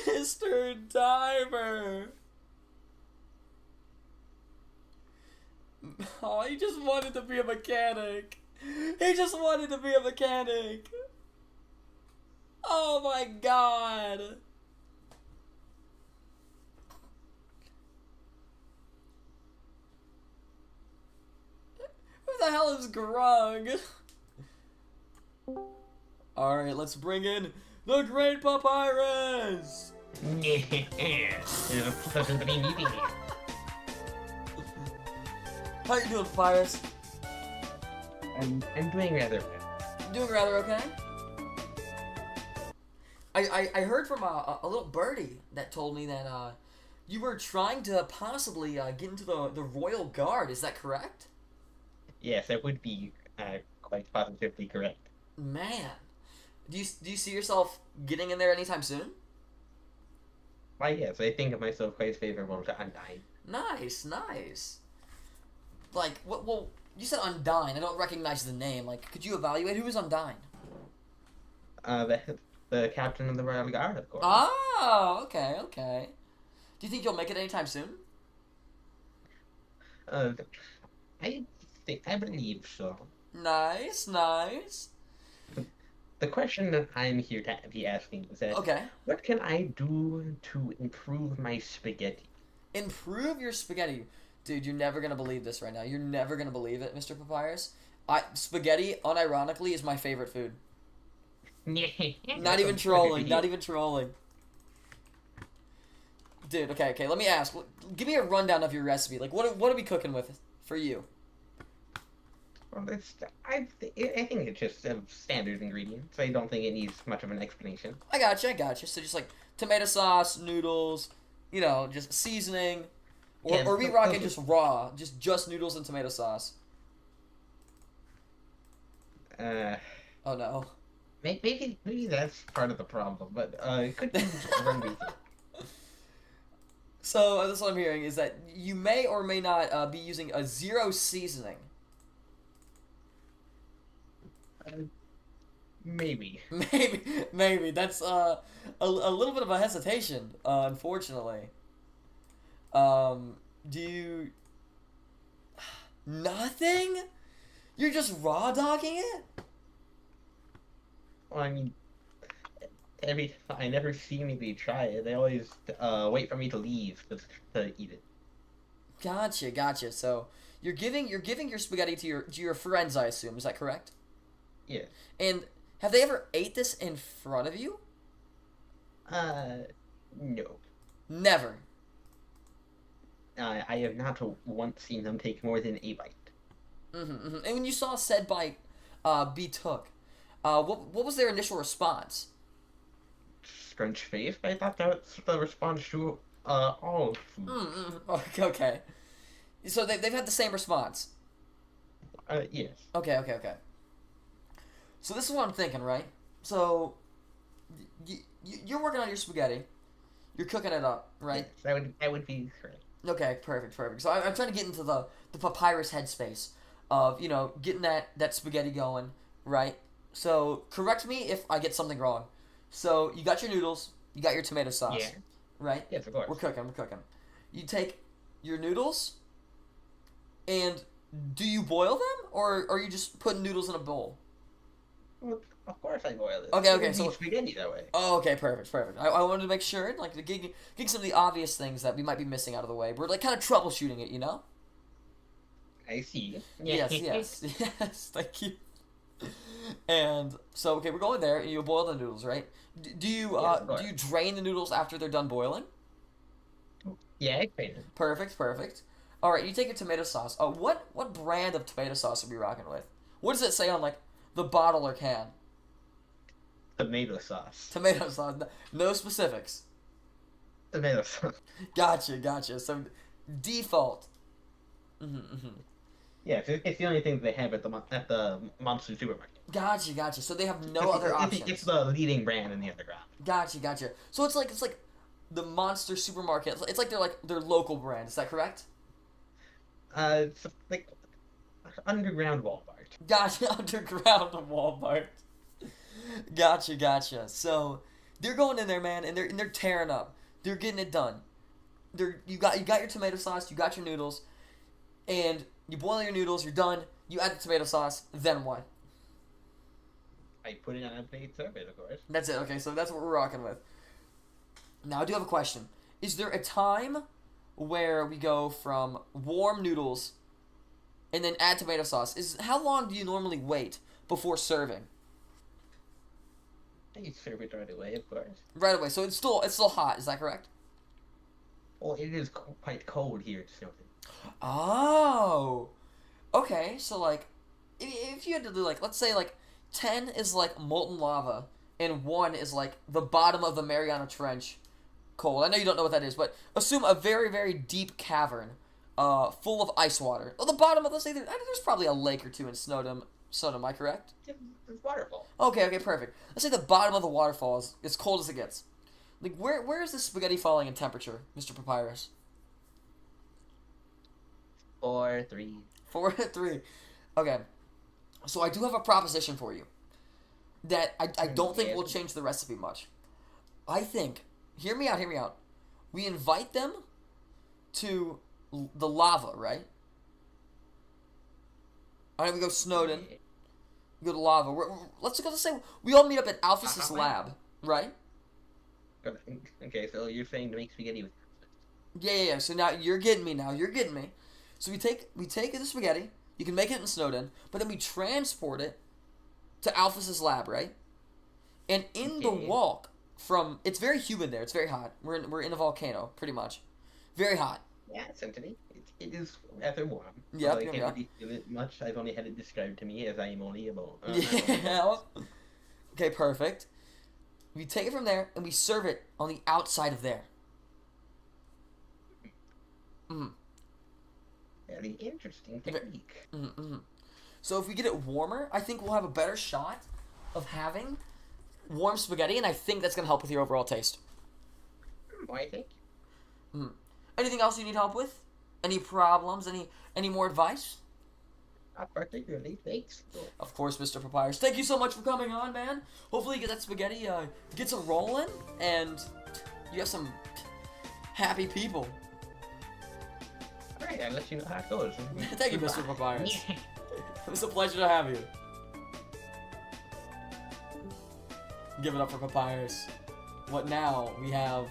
Mr. Diver! Oh, he just wanted to be a mechanic. He just wanted to be a mechanic. Oh my god. Who the hell is Grug? Alright, let's bring in the Great Papyrus! How you doing, Papyrus? I'm doing rather well. Doing rather okay. I heard from a little birdie that told me that you were trying to possibly get into the Royal Guard. Is that correct? Yes, that would be quite positively correct. Man, do you see yourself getting in there anytime soon? Why, yes, I think of myself quite favorable to Undyne. Nice, nice. Like, what? Well, you said Undyne. I don't recognize the name. Like, could you evaluate who is Undyne? The captain of the Royal Guard, of course. Oh, okay, okay. Do you think you'll make it anytime soon? Uh, I believe so. Nice, nice. The question that I'm here to be asking is that, Okay. what can I do to improve my spaghetti? Improve your spaghetti. Dude, you're never gonna believe this right now. You're never gonna believe it, Mr. Papyrus. Spaghetti, unironically, is my favorite food. Not even trolling, not even trolling. Dude, okay, let me ask. Give me a rundown of your recipe. Like, what are we cooking with for you? Well, I think it's just standard ingredients. I don't think it needs much of an explanation. I gotcha. So just like tomato sauce, noodles, just seasoning. Or, Yeah, or we rocking just raw, just noodles and tomato sauce. Oh no. Maybe that's part of the problem, but it could be run beef. So that's what I'm hearing is that you may or may not be using a zero seasoning. Maybe. Maybe that's a little bit of a hesitation, unfortunately. Do you nothing? You're just raw dogging it? Well, I mean, I never see anybody try it. They always wait for me to leave to eat it. Gotcha. So you're giving your spaghetti to your friends, I assume. Is that correct? Yeah. And have they ever ate this in front of you? No. Never. I have not once seen them take more than a bite. And when you saw said bite be took, what was their initial response? Scrunch face? I thought that's the response to all food. Okay. So they've had the same response. Yes. Okay. So this is what I'm thinking, right? So you're working on your spaghetti. You're cooking it up, right? Yes, that would be correct. Okay, perfect. So I'm trying to get into the papyrus headspace of, getting that spaghetti going, right? So correct me if I get something wrong. So you got your noodles, you got your tomato sauce, Yeah. right? Yes, of course. We're cooking. You take your noodles, and do you boil them, or are you just putting noodles in a bowl? Well, of course I boil it. Okay, so spaghetti that way. Oh, okay, perfect. I wanted to make sure, like, to get some of the obvious things that we might be missing out of the way. We're, like, kind of troubleshooting it, I see. Yes, thank you. And so, okay, we're going there, and you boil the noodles, right? Do you drain the noodles after they're done boiling? Yeah, I drain it. Perfect. All right, you take your tomato sauce. What brand of tomato sauce are we rocking with? What does it say on, like, the bottle or can? Tomato sauce. Tomato sauce. No specifics. Tomato sauce. Gotcha. So, default. Yeah, it's the only thing they have at the monster supermarket. Gotcha. So they have no other options. It's the leading brand in the underground. Gotcha. So it's like the monster supermarket. It's like their local brand. Is that correct? It's like underground Walmart. Gotcha. Underground Walmart. Gotcha. So they're going in there, man, and they're tearing up. They're getting it done. You got your tomato sauce. You got your noodles, and you boil your noodles. You're done. You add the tomato sauce. Then what? I put it on a plate, serve it, of course. That's it. Okay, so that's what we're rocking with. Now I do have a question. Is there a time where we go from warm noodles and then add tomato sauce? How long do you normally wait before serving? You serve it right away, of course. Right away. So it's still hot. Is that correct? Well, it is quite cold here, Snowden. Oh. Okay. So like, if you had to do like, let's say like 10 is like molten lava and 1 is like the bottom of the Mariana Trench cold. I know you don't know what that is, but assume a very, very deep cavern full of ice water. Oh, the bottom of, let's say, there's probably a lake or two in Snowdom, am I correct? It's waterfall. Okay, perfect. Let's say the bottom of the waterfall is as cold as it gets. Like, where is this spaghetti falling in temperature, Mr. Papyrus? 4-3. 4-3. Okay. So I do have a proposition for you that I don't think will change the recipe much. I think, hear me out. We invite them to the lava, right? Alright, we go Snowden. We go to lava. Let's say we all meet up at Alphys's lab, right? Okay, so you're saying to make spaghetti with... Yeah. So now you're getting me. So we take the spaghetti. You can make it in Snowden, but then we transport it to Alphys's lab, right? And in the walk from, it's very humid there. It's very hot. We're in a volcano, pretty much. Very hot. Yeah, essentially. It is rather warm. Yeah, I can't really feel it much. I've only had it described to me as I am only about... Yeah. Okay, perfect. We take it from there and we serve it on the outside of there. Very interesting technique. So if we get it warmer, I think we'll have a better shot of having warm spaghetti, and I think that's going to help with your overall taste. Why, thank you. Anything else you need help with? Any problems? Any more advice? Not particularly, thanks. Of course, Mr. Papyrus. Thank you so much for coming on, man. Hopefully you get that spaghetti, gets a rolling, and you have some happy people. Alright, I'll let you know how it goes. Thank you, Mr. Papyrus. It was a pleasure to have you. Give it up for Papyrus. What now? We have...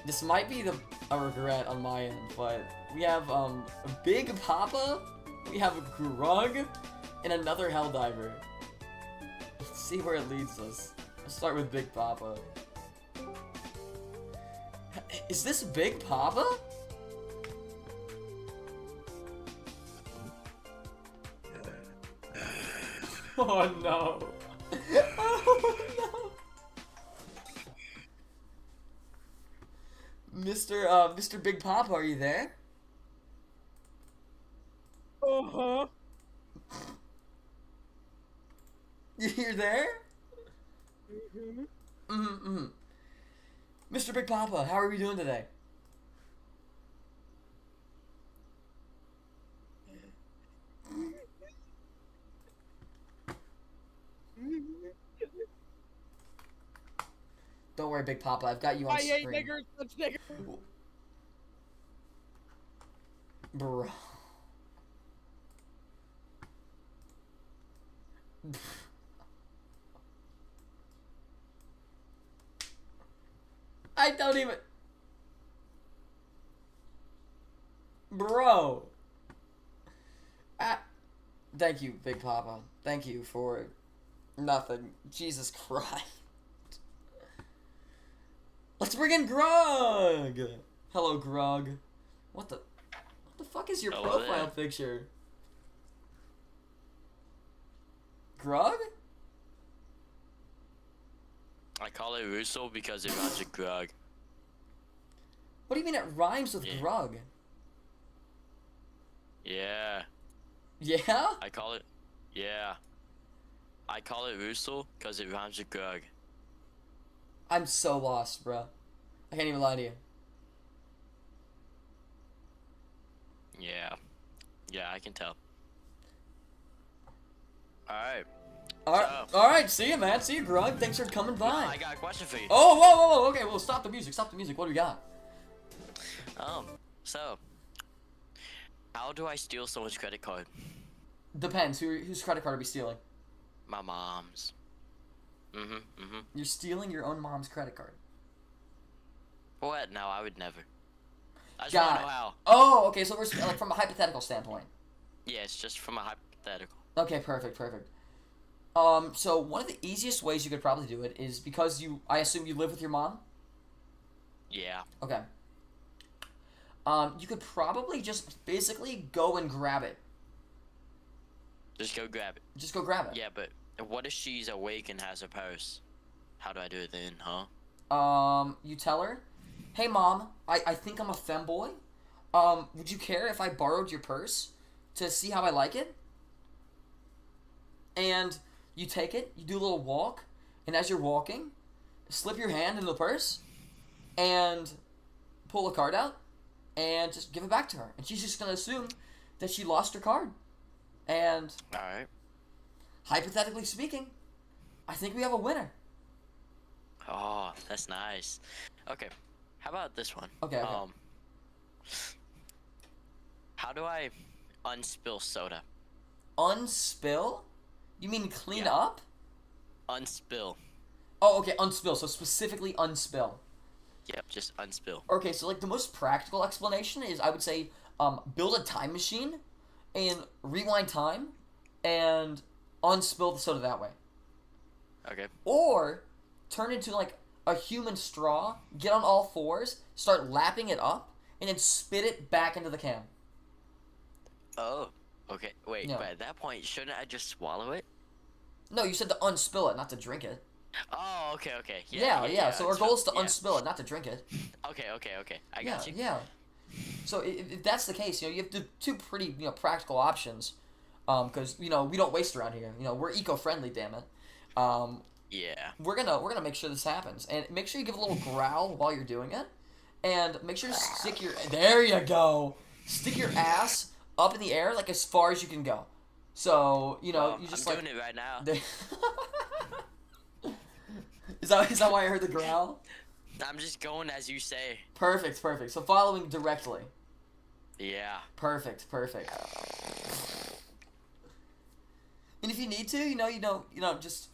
This might be a regret on my end, but we have a Big Papa, we have a Grug, and another Helldiver. Let's see where it leads us. Let's start with Big Papa. Is this Big Papa? Oh no. Oh no. Mr. Big Papa, are you there? Uh-huh. You're there? Mr. Big Papa, how are we doing today? Don't worry, Big Papa, I've got you on screen. I hate niggers, such niggers. Bro. I don't even... Bro. Thank you, Big Papa. Thank you for nothing. Jesus Christ. Let's bring in Grug! Hello, Grug. What the fuck is your profile picture? Grug? I call it Russo because it rhymes with Grug. What do you mean it rhymes with Grug? Yeah. Yeah? I call it Russo because it rhymes with Grug. I'm so lost, bro. I can't even lie to you. Yeah, I can tell. Alright, see you, man. See you, Grug. Thanks for coming by. I got a question for you. Oh, whoa. Okay, well, stop the music. What do we got? So, how do I steal someone's credit card? Depends. Whose credit card are we stealing? My mom's. You're stealing your own mom's credit card. What? No, I would never. I just want to know how. Oh, okay, so we're like from a hypothetical standpoint. Yeah, it's just from a hypothetical. Okay, perfect. So one of the easiest ways you could probably do it is because I assume you live with your mom? Yeah. Okay. You could probably just basically go and grab it. Just go grab it. Just go grab it. Yeah, but what if she's awake and has her purse? How do I do it then, huh? You tell her, hey mom, I think I'm a femboy. would you care if I borrowed your purse to see how I like it? And you take it, you do a little walk, and as you're walking, slip your hand into the purse, and pull a card out, and just give it back to her. And she's just gonna assume that she lost her card. And Alright. hypothetically speaking, I think we have a winner. Oh, that's nice. Okay, how about this one? Okay. How do I unspill soda? Unspill? You mean clean Yeah. up? Unspill. Oh, okay, unspill. So specifically unspill. Yep, just unspill. Okay, so like the most practical explanation is I would say build a time machine and rewind time and unspill the soda that way. Okay. Or turn into like a human straw, get on all fours, start lapping it up, and then spit it back into the can. Oh, okay. Wait, Yeah. but at that point, shouldn't I just swallow it? No, you said to unspill it, not to drink it. Oh, okay. Yeah. So our goal is to yeah. unspill it, not to drink it. Okay. I got you. Yeah. So if that's the case, you have two pretty practical options, because we don't waste around here. We're eco-friendly, damn it. Yeah. We're gonna make sure this happens, and make sure you give a little growl while you're doing it, and make sure to stick your stick your ass up in the air like as far as you can go. So you just I'm doing it right now. Is that why I heard the growl? I'm just going as you say. Perfect. So following directly. Yeah. Perfect. And if you need to, just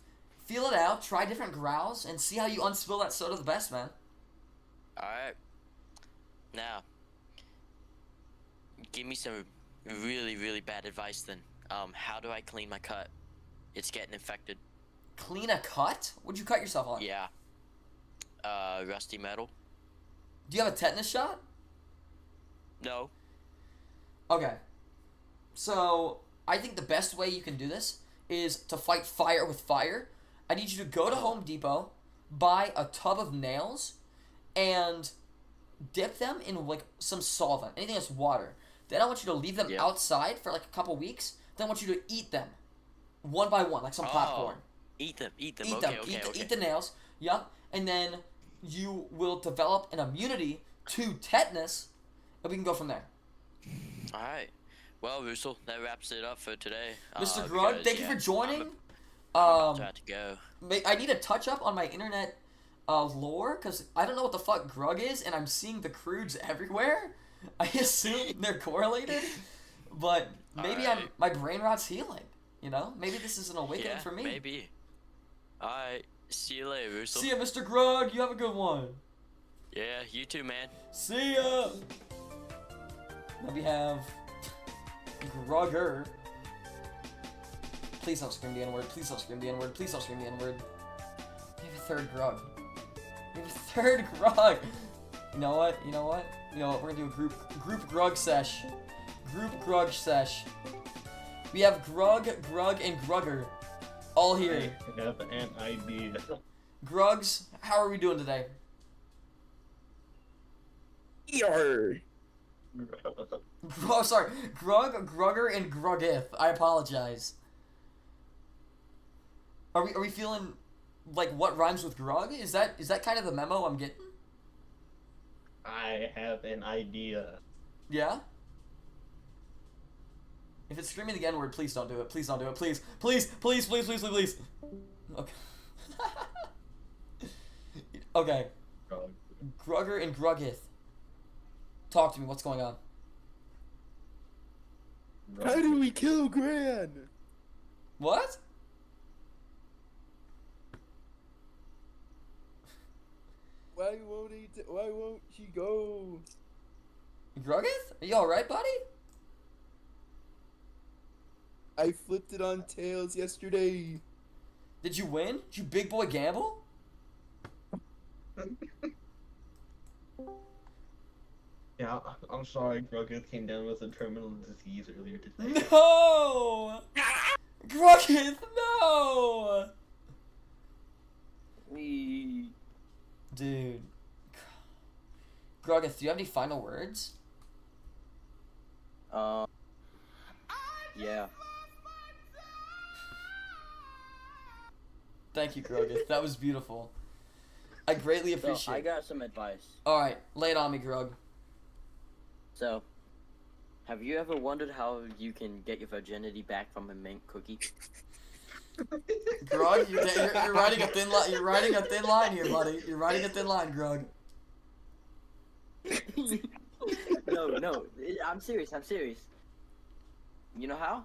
feel it out, try different growls, and see how you unspill that soda the best, man. Alright. Now, give me some really, really bad advice then. How do I clean my cut? It's getting infected. Clean a cut? What'd you cut yourself on? Yeah. Rusty metal. Do you have a tetanus shot? No. Okay. So, I think the best way you can do this is to fight fire with fire. I need you to go to Home Depot, buy a tub of nails, and dip them in like some solvent, anything that's water. Then I want you to leave them outside for like a couple weeks. Then I want you to eat them, one by one, like some popcorn. Eat them. Eat the nails. Yup. And then you will develop an immunity to tetanus, and we can go from there. Alright. Well, Russell, that wraps it up for today. Mr. Grug, thank you for joining. I'm about to go. I need a touch up on my internet lore, because I don't know what the fuck Grug is, and I'm seeing the Crudes everywhere. I assume they're correlated, but maybe my brain rot's healing. Maybe this is an awakening for me. Maybe. Alright, see you later, Russell. See ya, Mr. Grug. You have a good one. Yeah, you too, man. See ya. Now we have Grugger. Please don't scream the N-word. Please don't scream the N-word. Please don't scream the N-word. We have a third Grug. You know what? We're gonna do a group Grug sesh. Group Grug sesh. We have Grug, and Grugger all here. I have an idea. Grugs, how are we doing today? Oh, sorry. Grug, Grugger, and Grugith. I apologize. Are we feeling like what rhymes with Grug? Is that kind of the memo I'm getting? I have an idea. Yeah? If it's screaming the N-word, please don't do it. Please don't do it. Please. Please. Okay. Okay. Grugger and Grugith. Talk to me. What's going on? How do we kill Gran? What? Why won't he go? Grugith? Are you alright, buddy? I flipped it on Tails yesterday. Did you win? Did you big boy gamble? Yeah, I'm sorry, Gruggeth came down with a terminal disease earlier today. No! Gruggeth, no! Dude. Gruggeth, do you have any final words? Yeah. Thank you, Grogus. That was beautiful. I greatly So, appreciate I it. got some advice. Alright, lay it on me, Grug. So, have you ever wondered how you can get your virginity back from a mint cookie? Grug, you're riding a thin line. You're riding a thin line here, buddy. You're riding a thin line, Grug. No, I'm serious. You know how?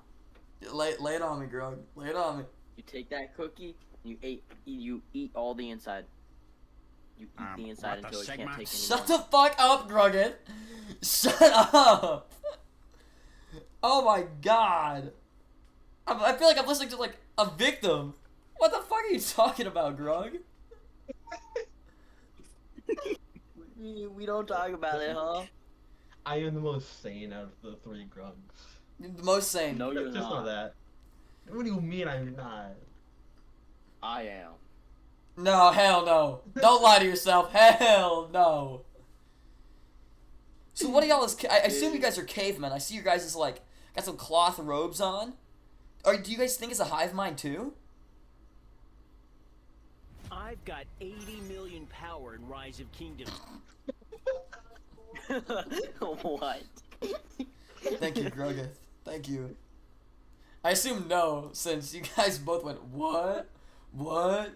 Lay it on me, Grug. Lay it on me. You take that cookie, you eat all the inside. You eat the inside what the until it can't Sigma? take anymore. Shut the fuck up, Grugget. Shut up. Oh my god. I feel like I'm listening to like a victim. What the fuck are you talking about, Grug? We don't talk about it, huh? I am the most sane out of the three Grugs. The most sane. No, you're Just not. know that. What do you mean I'm not? I am. No, hell no. Don't lie to yourself. Hell no. So what are y'all as... I assume you guys are cavemen. I see you guys as like... Got some cloth robes on. Or do you guys think it's a hive mind too? I've got 80 million power in Rise of Kingdoms. What? Thank you, Grugeth. Thank you. I assume no, since you guys both went, what? What?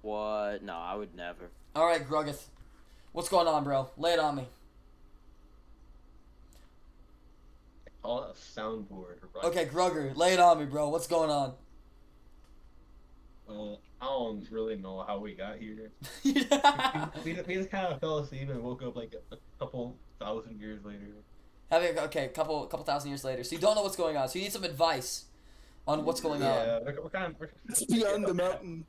What? No, I would never. Alright, Grugeth. What's going on, bro? Lay it on me. Call it a soundboard, right? Okay, Grugger, lay it on me, bro. What's going on? Well, I don't really know how we got here. Yeah. we just kind of fell asleep and woke up like a couple thousand years later. Okay, couple thousand years later. So you don't know what's going on. So you need some advice on what's going on. Yeah, we're kind of... It's beyond the mountain.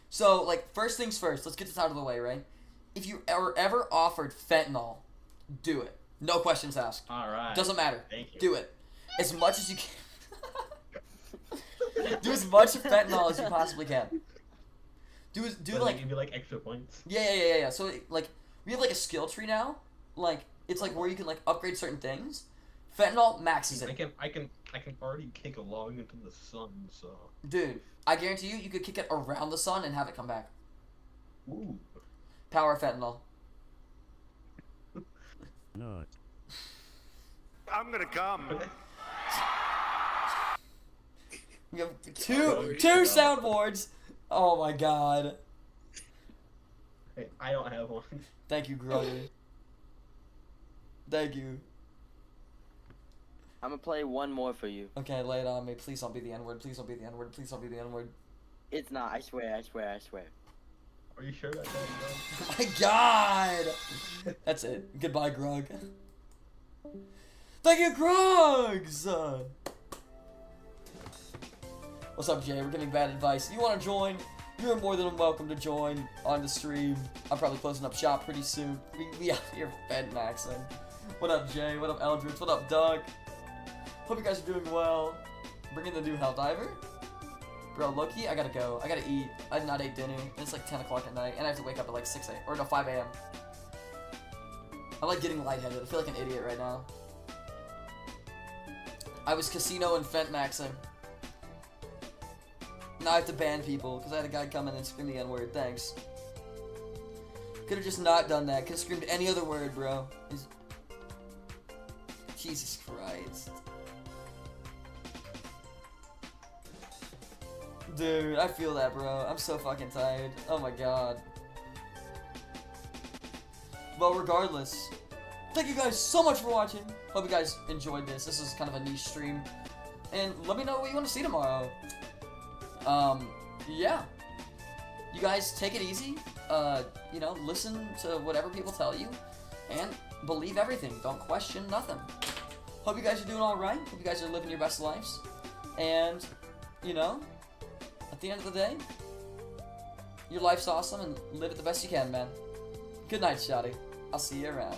So, like, first things first. Let's get this out of the way, right? If you are ever offered fentanyl, do it. No questions asked. Alright. Doesn't matter. Thank you. Do it. As much as you can. Do as much fentanyl as you possibly can. Do But like... give you like extra points. Yeah. So, like, we have, like, a skill tree now. Like, it's, like, where you can, like, upgrade certain things. Fentanyl maxes it. I can already kick a log into the sun, so... Dude, I guarantee you could kick it around the sun and have it come back. Ooh. Power fentanyl. No. I'm gonna come. We have two soundboards. Oh my god. Hey, I don't have one. Thank you, Grugger. Thank you. I'm gonna play one more for you. Okay, lay it on me. Please don't be the N-word. Please don't be the N-word. Please don't be the N-word. It's not. I swear. Are you sure about that, bro? Oh my god! That's it. Goodbye, Grug. Thank you, Grugs! What's up, Jay? We're giving bad advice. If you want to join, you're more than welcome to join on the stream. I'm probably closing up shop pretty soon. We out here fed maxing. What up, Jay? What up, Eldritch? What up, Doug? Hope you guys are doing well. Bringing the new Helldiver. Bro, Loki, I gotta go. I gotta eat. I did not ate dinner. It's like 10 o'clock at night, and I have to wake up at like 6 a.m. or no, 5 a.m. I'm like getting lightheaded. I feel like an idiot right now. I was casino and fent maxing. Now I have to ban people because I had a guy come in and scream the N-word. Thanks. Could have just not done that. Could have screamed any other word, bro. Jesus Christ. Dude, I feel that, bro. I'm so fucking tired. Oh my god. Well, regardless, thank you guys so much for watching. Hope you guys enjoyed this. This is kind of a niche stream. And let me know what you want to see tomorrow. Yeah. You guys take it easy. You know, listen to whatever people tell you. And believe everything. Don't question nothing. Hope you guys are doing alright. Hope you guys are living your best lives. And, you know, at the end of the day, your life's awesome and live it the best you can, man. Good night, Shotty. I'll see you around.